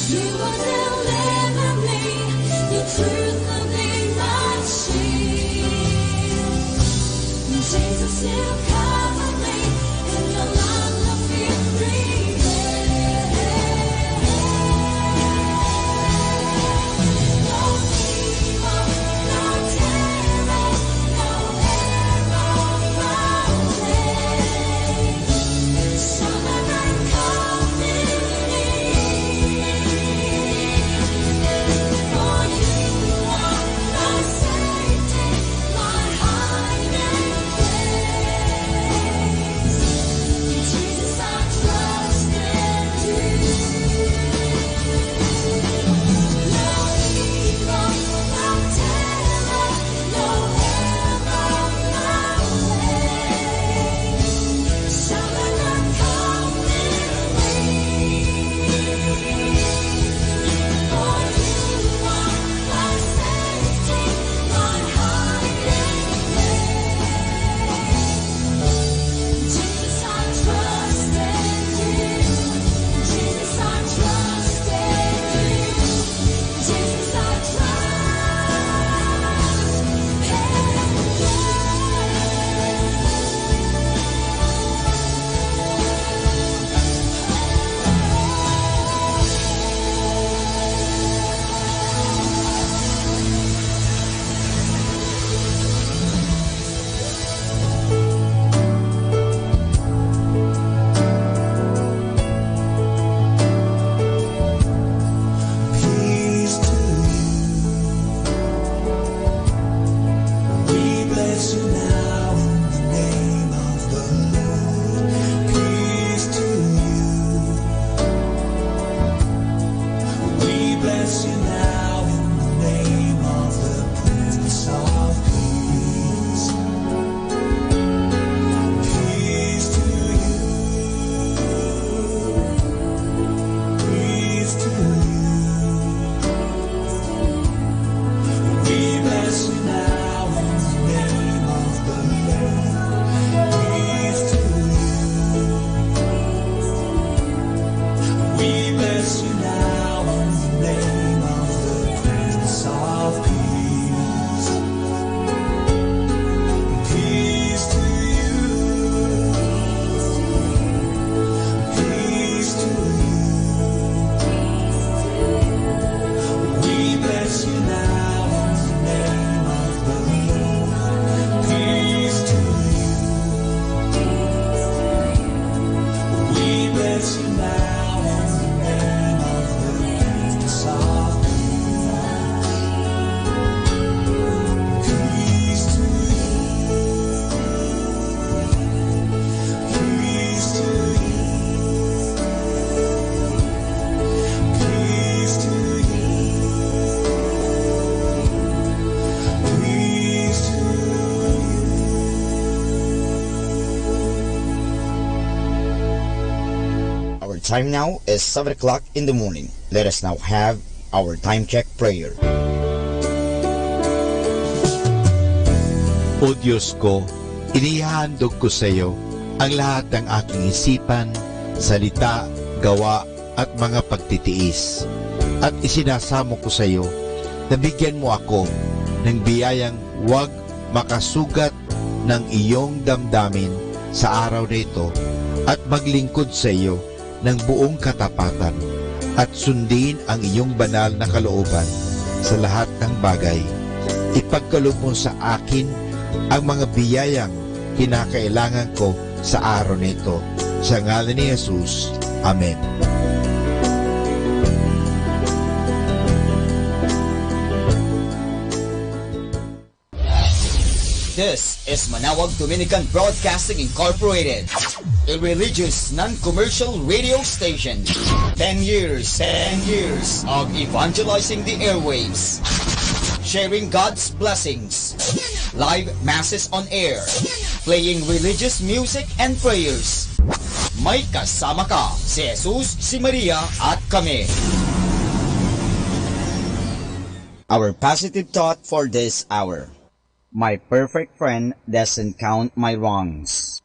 You will deliver me. Your truth will be my shield. Jesus, you cover me. In your love, no fear prevails. No evil, no terror, no arrow my way. Summer and cold near me. For you are my safety, my hiding place. Jesus, I trust in you. No evil, no terror, no arrow my way. Summer and cold near me. For you are my safety, my hiding place. Jesus, I trust in you. Jesus, I trust in you. Jesus, I Peace to you. We bless you now in the name of the Lord. Peace to you. We bless you now in the name of the Prince of Peace. Peace to you. Peace to you. We bless you now in the name of the Lord. Peace to you. We bless you now in the name of the Prince of Peace. Peace to you. Peace to you. We bless you now in the name of the Lord. Peace to you. We bless you now in the name of the Prince of Peace. Peace to you. Peace to you. Peace to you. Peace to Our time now is 7 o'clock in the morning. Let us now have our time check prayer. O Diyos ko, inihahandog ko sa iyo ang lahat ng aking isipan, salita, gawa at mga pagtitiis. At isinasamo ko sa iyo na bigyan mo ako ng biyayang huwag makasugat ng iyong damdamin sa araw na ito at maglingkod sa iyo ng buong katapatan at sundin ang iyong banal na kalooban sa lahat ng bagay. Ipagkaloob mo sa akin ang mga biyayang kinakailangan ko sa araw nito. Sa ngalan ni Jesus. Amen. This is Manaoag Dominican Broadcasting Incorporated, a religious non-commercial radio station. 10 years of evangelizing the airwaves, sharing God's blessings, live masses on air, playing religious music and prayers. May kasama ka, si Jesus, si Maria at kami. Our positive thought for this hour. My perfect friend doesn't count my wrongs.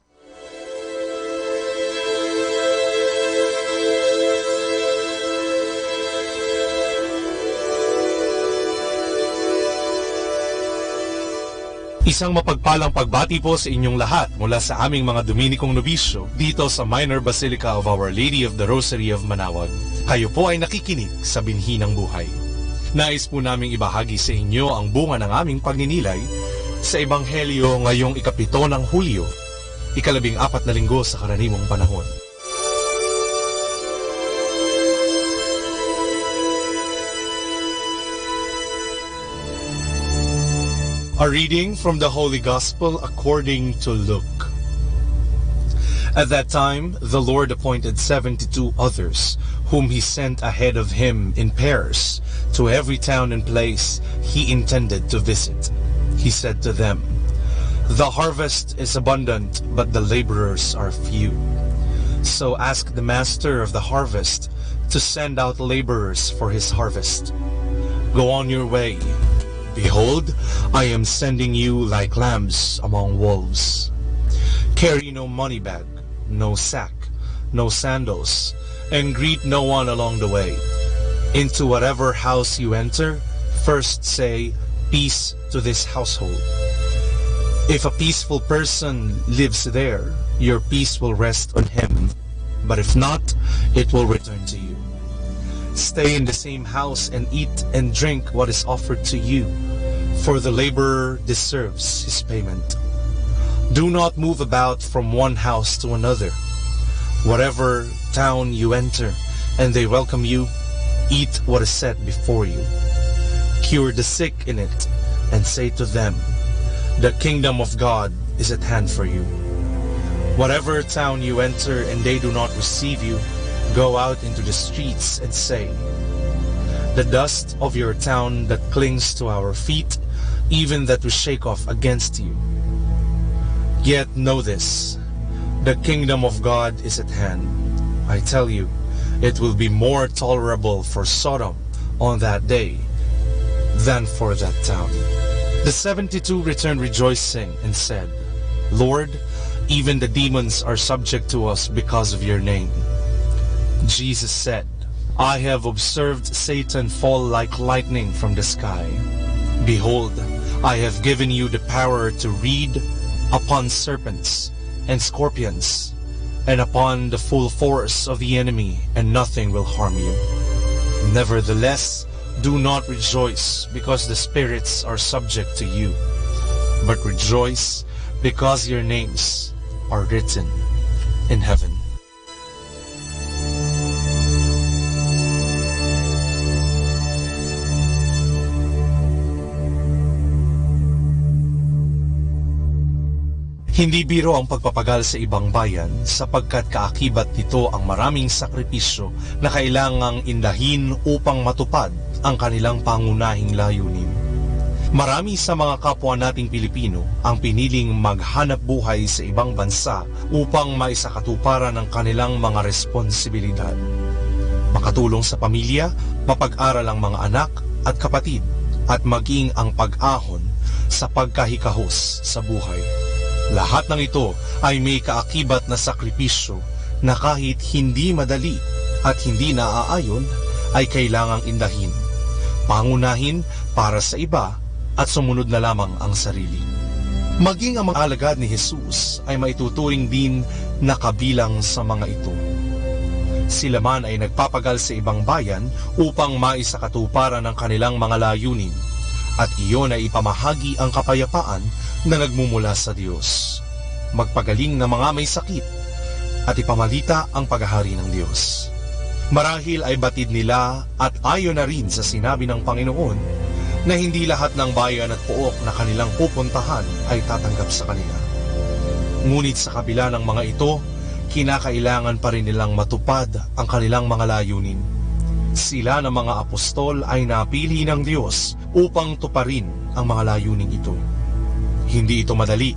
Isang mapagpalang pagbati po sa inyong lahat mula sa aming mga Dominikong nobisyo dito sa Minor Basilica of Our Lady of the Rosary of Manaoag. Kayo po ay nakikinig sa binhi ng buhay. Nais po naming ibahagi sa inyo ang bunga ng aming pagninilay sa Ebanghelyo ngayong 7 ng Hulyo, 14 na linggo sa karaniwang panahon. A reading from the Holy Gospel according to Luke. At that time, the Lord appointed 72 others, whom he sent ahead of him in pairs to every town and place he intended to visit. He said to them, "The harvest is abundant, but the laborers are few. So ask the master of the harvest to send out laborers for his harvest. Go on your way. Behold, I am sending you like lambs among wolves. Carry no money bag, no sack, no sandals, and greet no one along the way. Into whatever house you enter, first say, 'Peace to this household.' If a peaceful person lives there, your peace will rest on him, but if not, it will return to you. Stay in the same house and eat and drink what is offered to you, for the laborer deserves his payment. Do not move about from one house to another. Whatever town you enter, and they welcome you, eat what is set before you. Cure the sick in it, and say to them, 'The kingdom of God is at hand for you.' Whatever town you enter, and they do not receive you, go out into the streets and say, 'The dust of your town that clings to our feet, even that we shake off against you.' Yet know this, the kingdom of God is at hand. I tell you, it will be more tolerable for Sodom on that day than for that town." The 72 returned rejoicing and said, "Lord, even the demons are subject to us because of your name." Jesus said, "I have observed Satan fall like lightning from the sky. Behold, I have given you the power to read upon serpents and scorpions, and upon the full force of the enemy, and nothing will harm you. Nevertheless, do not rejoice because the spirits are subject to you, but rejoice because your names are written in heaven." Hindi biro ang pagpapagal sa ibang bayan sapagkat kaakibat nito ang maraming sakripisyo na kailangang indahin upang matupad ang kanilang pangunahing layunin. Marami sa mga kapwa nating Pilipino ang piniling maghanap buhay sa ibang bansa upang maisakatuparan ang kanilang mga responsibilidad. Makatulong sa pamilya, mapag-aral ang mga anak at kapatid, at maging ang pag-ahon sa pagkahikahos sa buhay. Lahat ng ito ay may kaakibat na sakripisyo na kahit hindi madali at hindi naaayon ay kailangang indahin, pangunahin para sa iba at sumunod na lamang ang sarili. Maging ang mga alagad ni Jesus ay maituturing din na kabilang sa mga ito. Sila man ay nagpapagal sa ibang bayan upang maisakatuparan ang kanilang mga layunin, at iyon ay ipamahagi ang kapayapaan na nagmumula sa Diyos, magpagaling na mga may sakit, at ipamalita ang paghahari ng Diyos. Marahil ay batid nila at ayon na rin sa sinabi ng Panginoon na hindi lahat ng bayan at pook na kanilang pupuntahan ay tatanggap sa kanila. Ngunit sa kabila ng mga ito, kinakailangan pa rin nilang matupad ang kanilang mga layunin. Sila na mga apostol ay napili ng Diyos upang tuparin ang mga layuning ito. Hindi ito madali,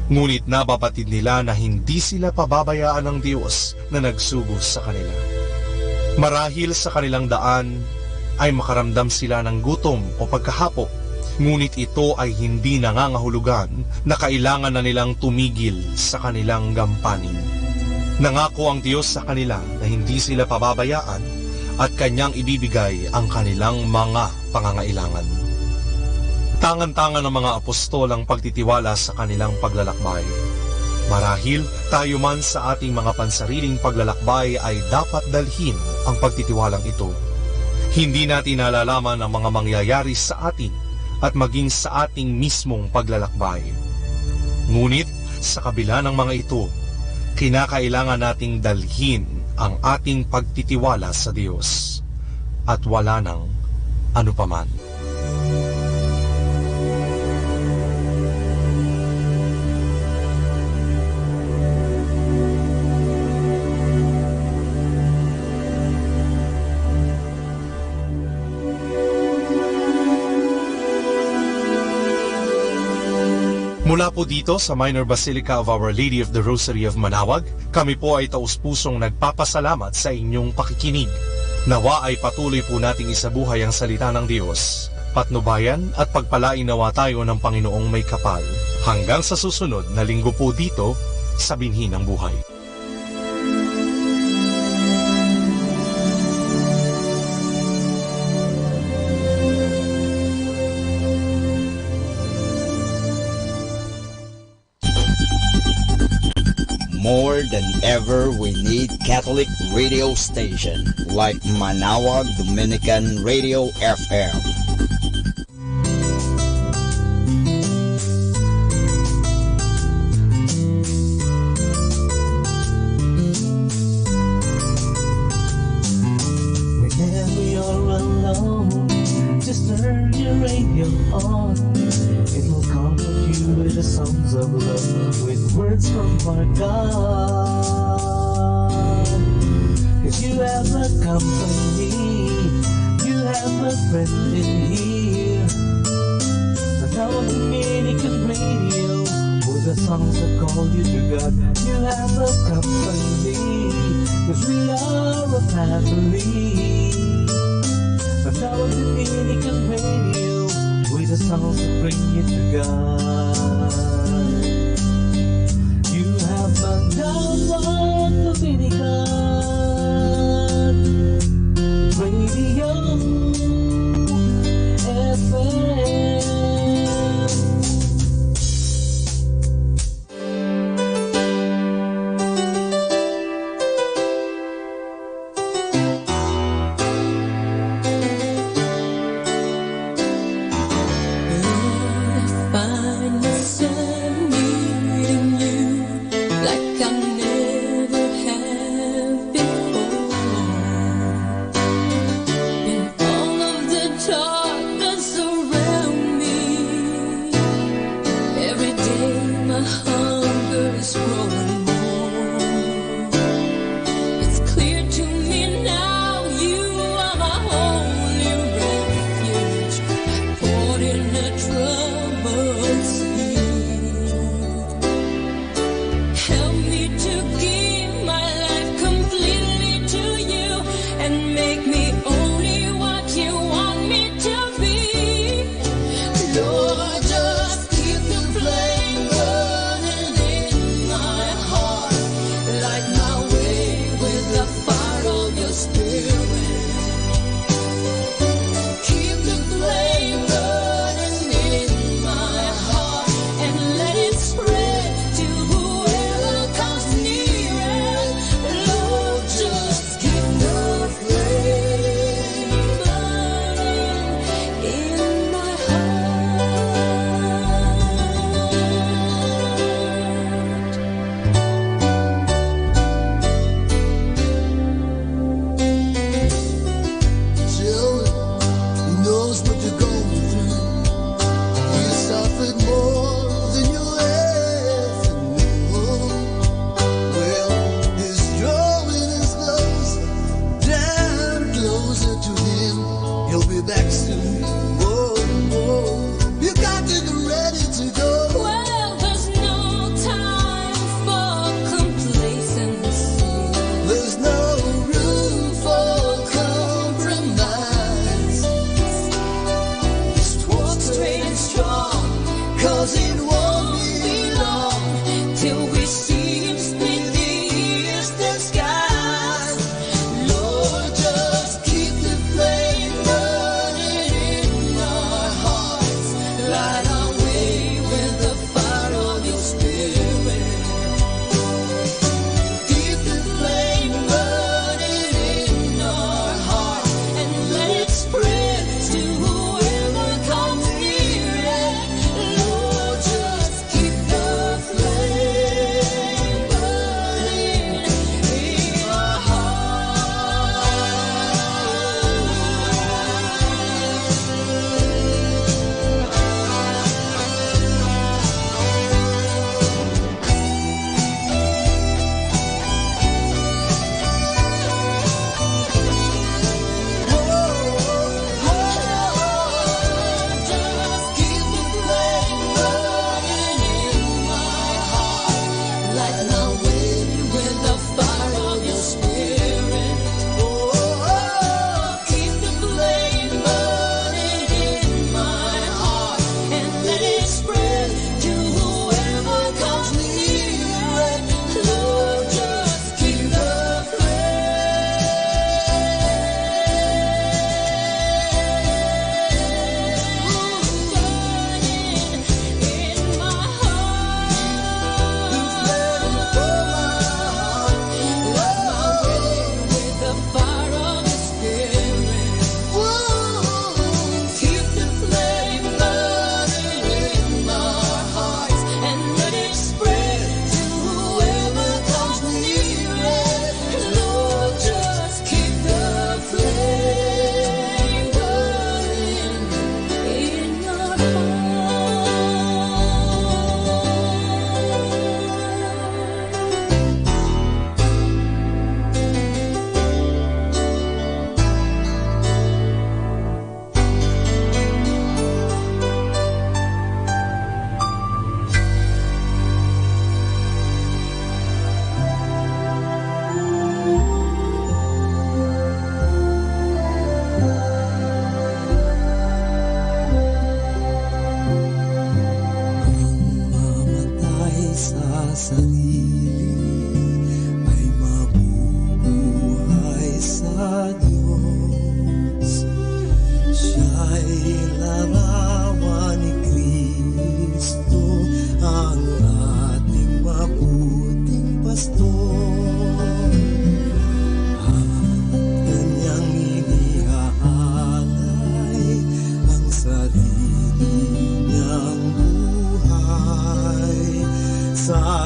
ngunit nababatid nila na hindi sila pababayaan ng Diyos na nagsugos sa kanila. Marahil sa kanilang daan ay makaramdam sila ng gutom o pagkahapo, ngunit ito ay hindi nangangahulugan na kailangan na nilang tumigil sa kanilang gampanin. Nangako ang Diyos sa kanila na hindi sila pababayaan at Kanyang ibibigay ang kanilang mga pangangailangan. Tangan-tangan ng mga apostol ang pagtitiwala sa kanilang paglalakbay. Marahil tayo man sa ating mga pansariling paglalakbay ay dapat dalhin ang pagtitiwalang ito. Hindi natin nalalaman ang mga mangyayari sa atin at maging sa ating mismong paglalakbay. Ngunit sa kabila ng mga ito, kinakailangan nating dalhin ang ating pagtitiwala sa Diyos at wala nang anupaman. Mula po dito sa Minor Basilica of Our Lady of the Rosary of Manaoag, kami po ay taus-pusong nagpapasalamat sa inyong pakikinig. Nawa ay patuloy po nating isabuhay ang salita ng Diyos. Patnubayan at pagpalain nawa tayo ng Panginoong may kapal. Hanggang sa susunod na linggo po dito sa Binhi ng Buhay. More than ever, we need Catholic radio station like Manaoag Dominican Radio FM. Whenever you're alone, just turn your radio on. It will comfort you with the songs of love, with words from our God. 'Cause you have a company, you have a friend in here. Manaoag Dominican Radio, with the songs that call you to God. You have a company, 'cause we are a family. Manaoag Dominican Radio, with the songs that bring you to God. You have Manaoag Dominican Radio FM. Find myself needing you like I never have before. In all of the darkness around me, every day my hunger is growing more. It's clear to me now you are my only refuge. Caught in a troubled sea. Help me to give my life completely to you and make me only what you want me to be. Lord, just keep the flame burning in my heart. Light my way with the fire of your spirit. Keep the flame burning in my heart and let it spread to whoever comes near. Lord, just keep the flame burning in my Children, he knows what you're going through. He suffered more than you'll ever know. Well, he's drawing us closer, down closer to him. He'll be back soon. Whoa, whoa. You got to get ready to go. Well, there's no time for complacency. There's no room for compromise. Just walk straight and strong, 'cause it won't be long till we see him split the eastern skies. Lord, just keep the flame burning in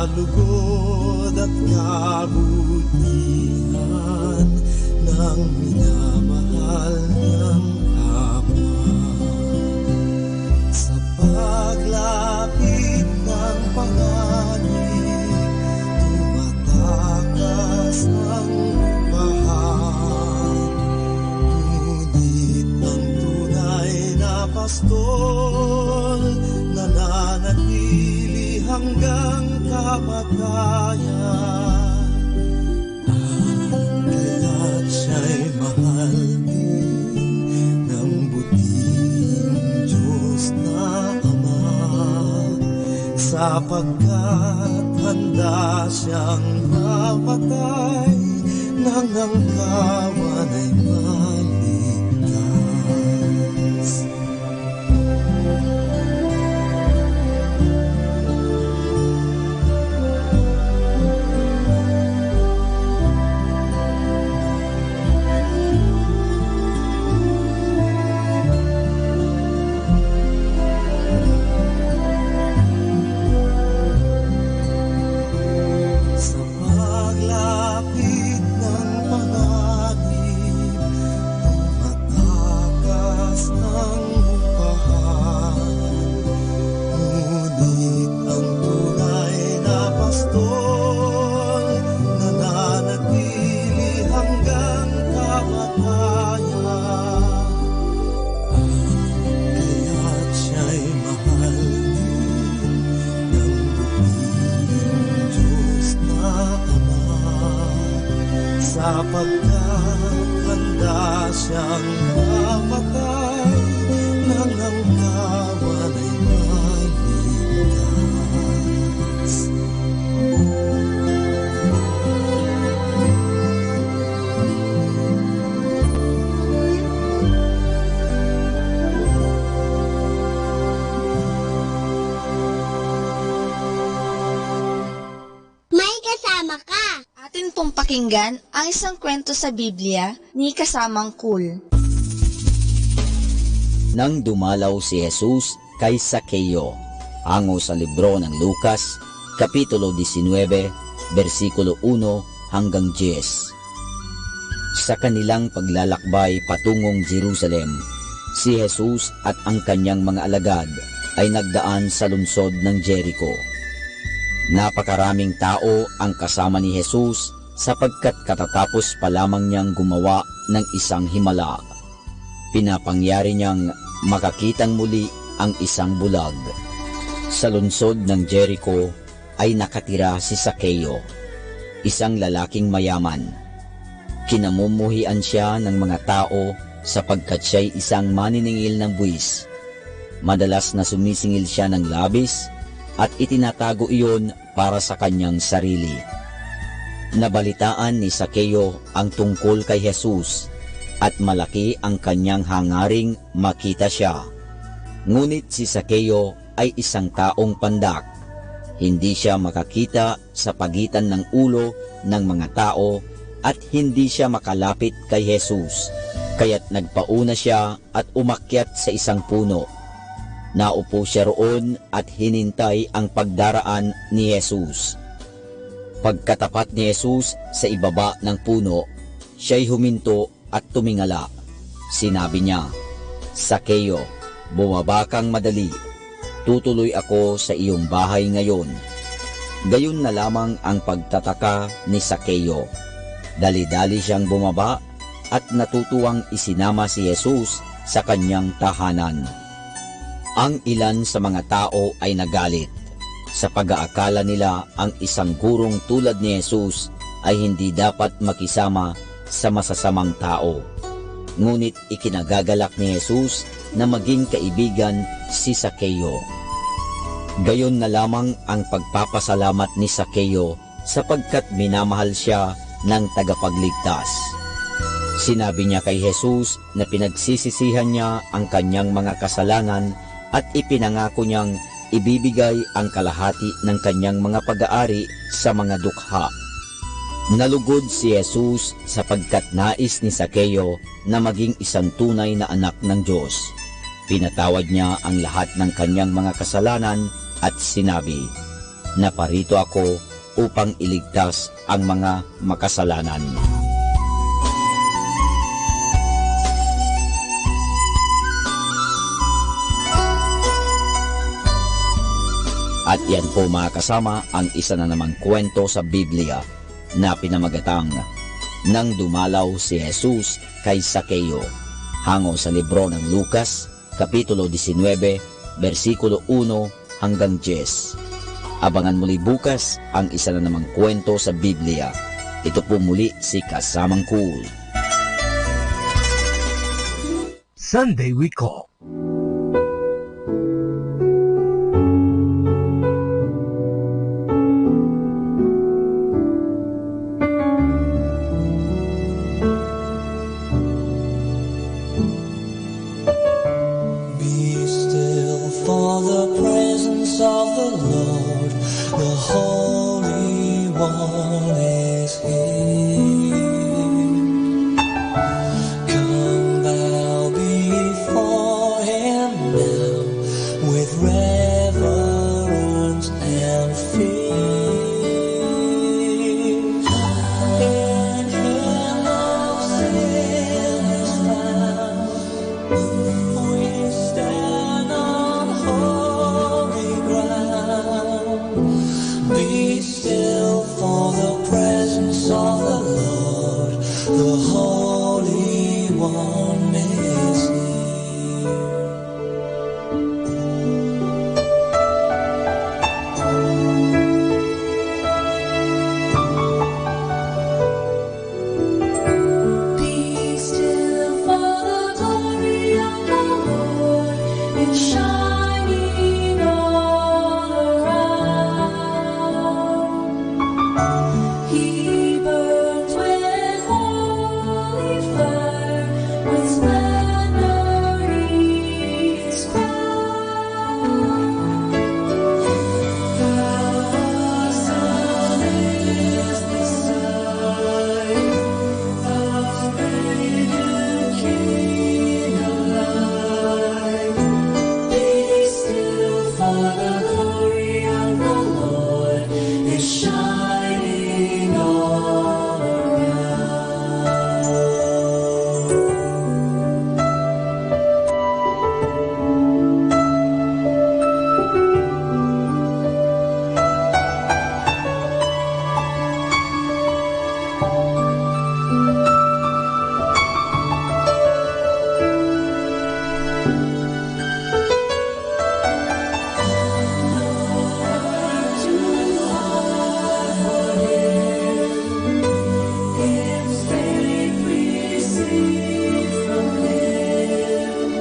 lugod at kabutihan ng minamahal niyang Ama. Sa paglapit ng panganib, tumatakas ang bahan. Ngunit ang tunay na pastol, nananatili hanggang kamatayan. Kaya't siya'y mahal din ng buting Diyos na Ama, sapagkat handa siyang mamatay nang ang kawan ay maligtas. Sa paglapit ng panganib, tumatakas ang upahan. Ngunit ang tunay na pastol, nananatili hanggang kamatayan. Kaya't siya'y mahal din ng buting Diyos na Ama, sapagkat handa siyang mamatay nang ang kawan ay maligtas. May kasama ka. Atin pong pakinggan ang isang kwento sa Biblia ni kasamang Cool. Nang dumalaw si Jesus kay Sakeo, hango sa libro ng Lucas, Kapitulo 19, versikulo 1 hanggang 10. Sa kanilang paglalakbay patungong Jerusalem, si Jesus at ang kanyang mga alagad ay nagdaan sa lungsod ng Jericho. Napakaraming tao ang kasama ni Jesus sapagkat katatapos pa lamang niyang gumawa ng isang himala. Pinapangyari niyang makakitang muli ang isang bulag. Sa lungsod ng Jericho ay nakatira si Sakeo, isang lalaking mayaman. Kinamumuhian siya ng mga tao sapagkat siya'y isang maniningil ng buwis. Madalas na sumisingil siya ng labis at itinatago iyon para sa kanyang sarili. Nabalitaan ni Sakeo ang tungkol kay Jesus at malaki ang kanyang hangaring makita siya. Ngunit si Sakeo ay isang taong pandak. Hindi siya makakita sa pagitan ng ulo ng mga tao at hindi siya makalapit kay Jesus. Kaya't nagpauna siya at umakyat sa isang puno. Naupo siya roon at hinintay ang pagdaraan ni Jesus. Pagkatapat ni Jesus sa ibaba ng puno, siya'y huminto at tumingala. Sinabi niya, "Sakeo, bumaba kang madali. Tutuloy ako sa iyong bahay ngayon." Gayon na lamang ang pagtataka ni Sakeo. Dali-dali siyang bumaba at natutuwang isinama si Jesus sa kanyang tahanan. Ang ilan sa mga tao ay nagalit sa pag-aakala nila ang isang gurong tulad ni Jesus ay hindi dapat makisama sa masasamang tao. Ngunit ikinagagalak ni Jesus na maging kaibigan si Sakeo. Gayon na lamang ang pagpapasalamat ni Sakeo sapagkat minamahal siya ng tagapagligtas. Sinabi niya kay Jesus na pinagsisisihan niya ang kanyang mga kasalanan at ipinangako niyang ibibigay ang kalahati ng kanyang mga pag-aari sa mga dukha. Nalugod si Jesus sapagkat nais ni Sakeo na maging isang tunay na anak ng Diyos. Pinatawad niya ang lahat ng kanyang mga kasalanan at sinabi, Naparito ako upang iligtas ang mga makasalanan. At yan po mga kasama ang isa na namang kwento sa Biblia na pinamagatang Nang dumalaw si Jesus kay Sakeo, hango sa libro ng Lucas, Kapitulo 19, versikulo 1 hanggang 10. Abangan muli bukas ang isa na namang kwento sa Biblia. Ito po muli si Kasamang Cool. Sunday we call. Be still for the presence of the Lord, the Holy One is here. Come bow before Him now with reverence and fear. In Him no sin is found. We stand on holy ground. Be still for the presence of the Lord, the Holy One is here. Be still for the glory of the Lord is shining all around. He burns with holy fire, with splendor He is crowned. The sun is the sign of radiant kingdom light. Be still for the glory of the Lord is shining all His faith receive from Him.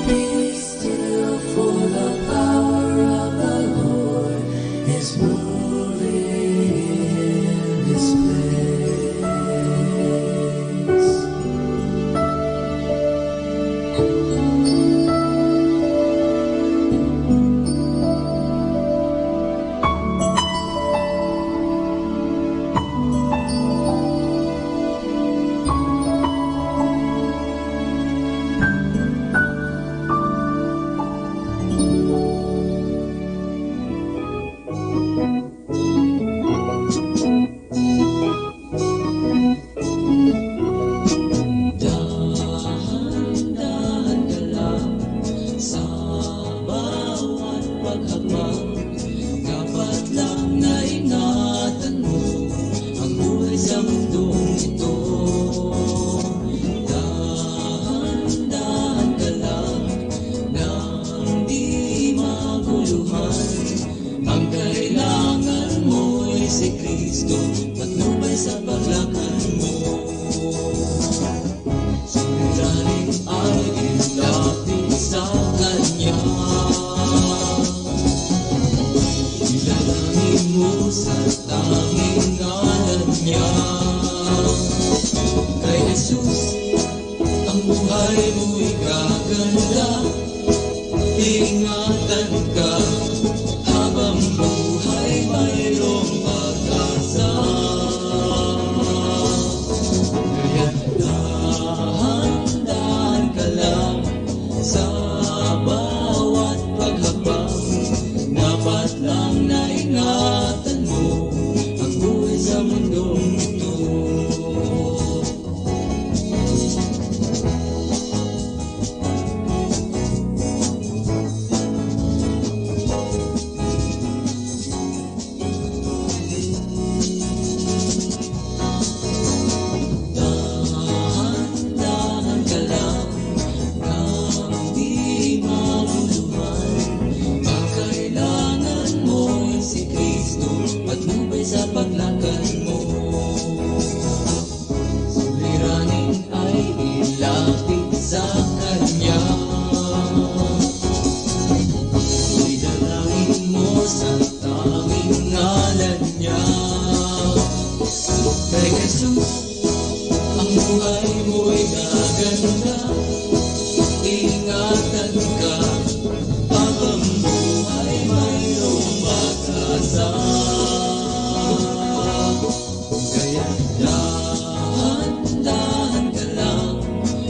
Be still for the power of the Lord is moving in this place. Dahan-dahan ka lang sa bawat paghakbang. Dapat lang na ingatan mo ang buhay sa mundong ito. Dahan-dahan ka lang nang di maguluhan. Ang kailangan mo'y si Kristo, patnubay sa paglakad mo. Suliranin ay ilapit sa Kanya. Ilalangin mo sa tanging ngalan Niya. Kay Jesus, ang buhay mo'y gaganda. Ingatan ka habang buhay mayroong pag-asa. Kaya't dahan-dahan ka lang sa bawat paghakbang. Dapat lang na ingatan Magpaliwanag ka, habang buhay mayroong pag-asa. Kaya dahan-dahan ka lang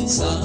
sa